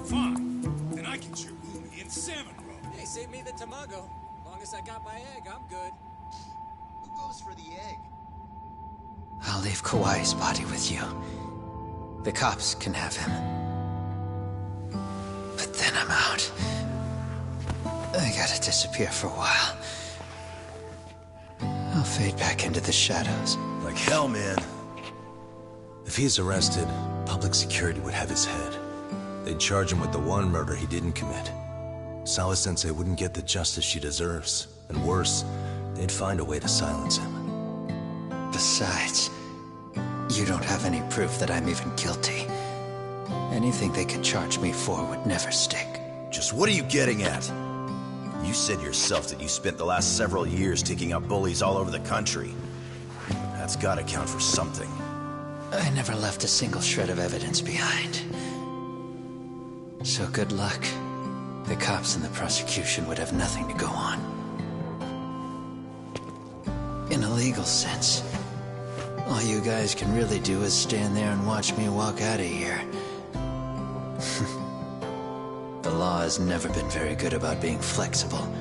Fine. Then I can chew umi and salmon roe. Hey, save me the tamago. Long as I got my egg, I'm good. Who goes for the egg? I'll leave Kawai's body with you. The cops can have him. But then I'm out. I gotta disappear for a while. I'll fade back into the shadows. Like hell, man. If he's arrested, public security would have his head. They'd charge him with the one murder he didn't commit. Sawa-sensei wouldn't get the justice she deserves. And worse, they'd find a way to silence him. Besides, you don't have any proof that I'm even guilty. Anything they could charge me for would never stick. Just what are you getting at? You said yourself that you spent the last several years taking out bullies all over the country. That's gotta count for something. I never left a single shred of evidence behind. So good luck, the cops and the prosecution would have nothing to go on. In a legal sense, all you guys can really do is stand there and watch me walk out of here. The law has never been very good about being flexible.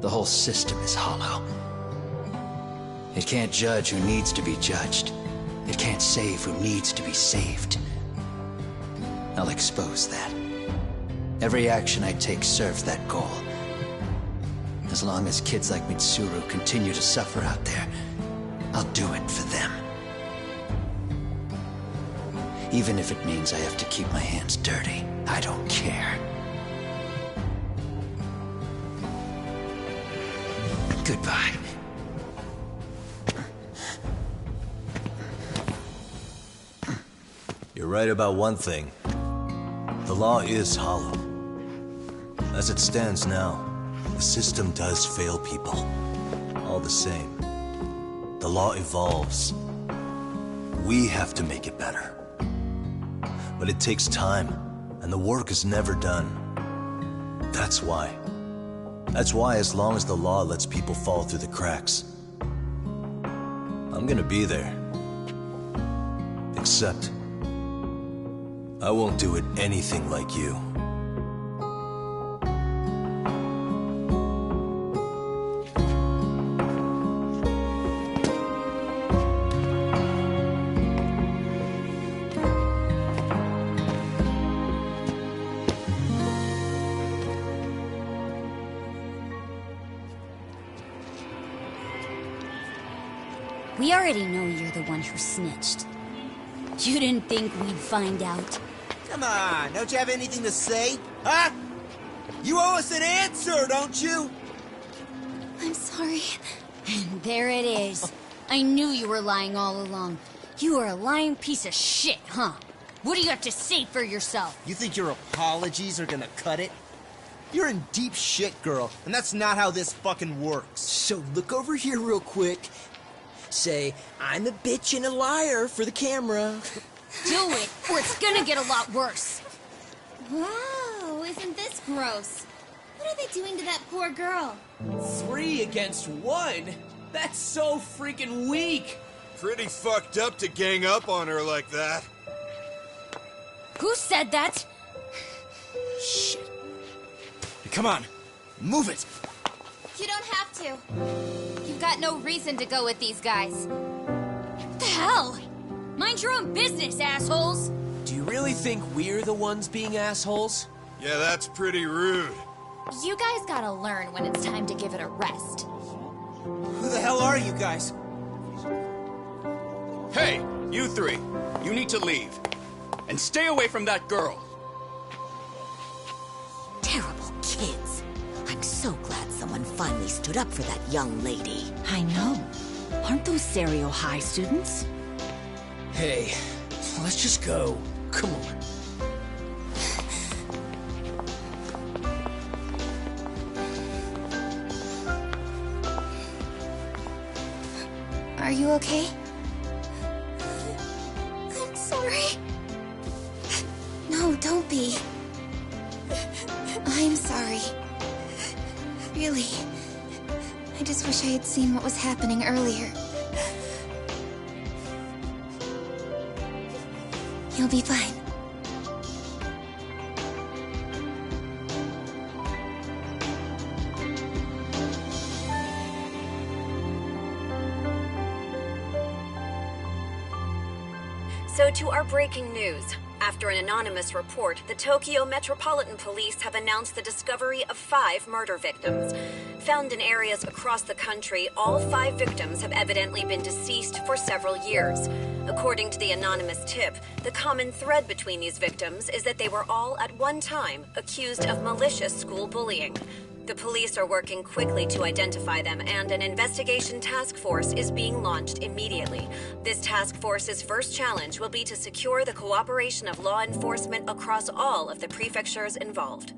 The whole system is hollow. It can't judge who needs to be judged. It can't save who needs to be saved. I'll expose that. Every action I take serves that goal. As long as kids like Mitsuru continue to suffer out there, I'll do it for them. Even if it means I have to keep my hands dirty, I don't care. Goodbye. You're right about one thing. The law is hollow. As it stands now, the system does fail people. All the same, the law evolves. We have to make it better. But it takes time, and the work is never done. That's why, as long as the law lets people fall through the cracks, I'm gonna be there. Except, I won't do it anything like you. We already know you're the one who snitched. You didn't think we'd find out? Come on, don't you have anything to say? Huh? You owe us an answer, don't you? I'm sorry. And there it is. I knew you were lying all along. You are a lying piece of shit, huh? What do you have to say for yourself? You think your apologies are gonna cut it? You're in deep shit, girl, and that's not how this fucking works. So look over here real quick. Say, I'm a bitch and a liar for the camera. Do it, or it's gonna get a lot worse. Wow, isn't this gross? What are they doing to that poor girl? 3 against 1? That's so freaking weak! Pretty fucked up to gang up on her like that. Who said that? Shit. Come on, move it. You don't have to. You've got no reason to go with these guys. What the hell? Mind your own business, assholes! Do you really think we're the ones being assholes? Yeah, that's pretty rude. You guys gotta learn when it's time to give it a rest. Who the hell are you guys? Hey, you three. You need to leave. And stay away from that girl. Terrible kids. I'm so glad someone finally stood up for that young lady. I know. Aren't those Serio High students? Hey, let's just go. Come on. Are you okay? I'm sorry. No, don't be. I'm sorry. Really. I just wish I had seen what was happening earlier. You'll be fine. So to our breaking news. After an anonymous report, the Tokyo Metropolitan Police have announced the discovery of 5 murder victims. Found in areas across the country, all 5 victims have evidently been deceased for several years. According to the anonymous tip, the common thread between these victims is that they were all at one time accused of malicious school bullying. The police are working quickly to identify them, and an investigation task force is being launched immediately. This task force's first challenge will be to secure the cooperation of law enforcement across all of the prefectures involved.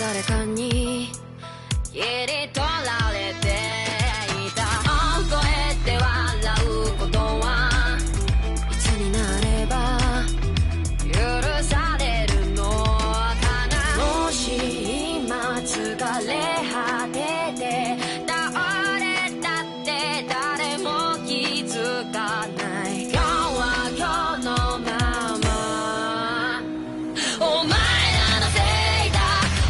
誰かに切り取られていた。こうやって笑うことはいつになれば許されるのかな。もし今疲れ果てて倒れたって誰も気づかない。今日は今日のまま。お前らのせいだ、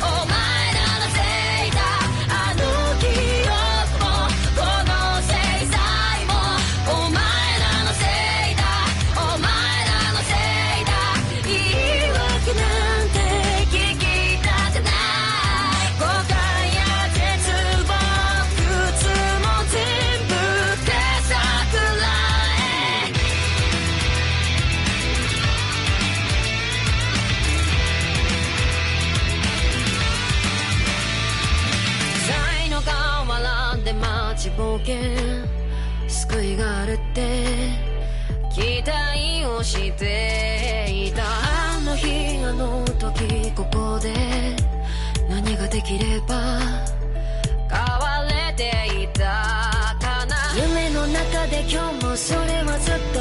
お前らのせいだ。あの記憶もこの制裁もお前らのせいだ、お前らのせいだ。言い訳なんて聞きたくない。誤解や絶望靴も全部手桜へ。才の河原で待ちぼうけ救いがあるって期待をしていた。あの日あの時ここで何ができれば変われていたかな。夢の中で今日もそれはずっと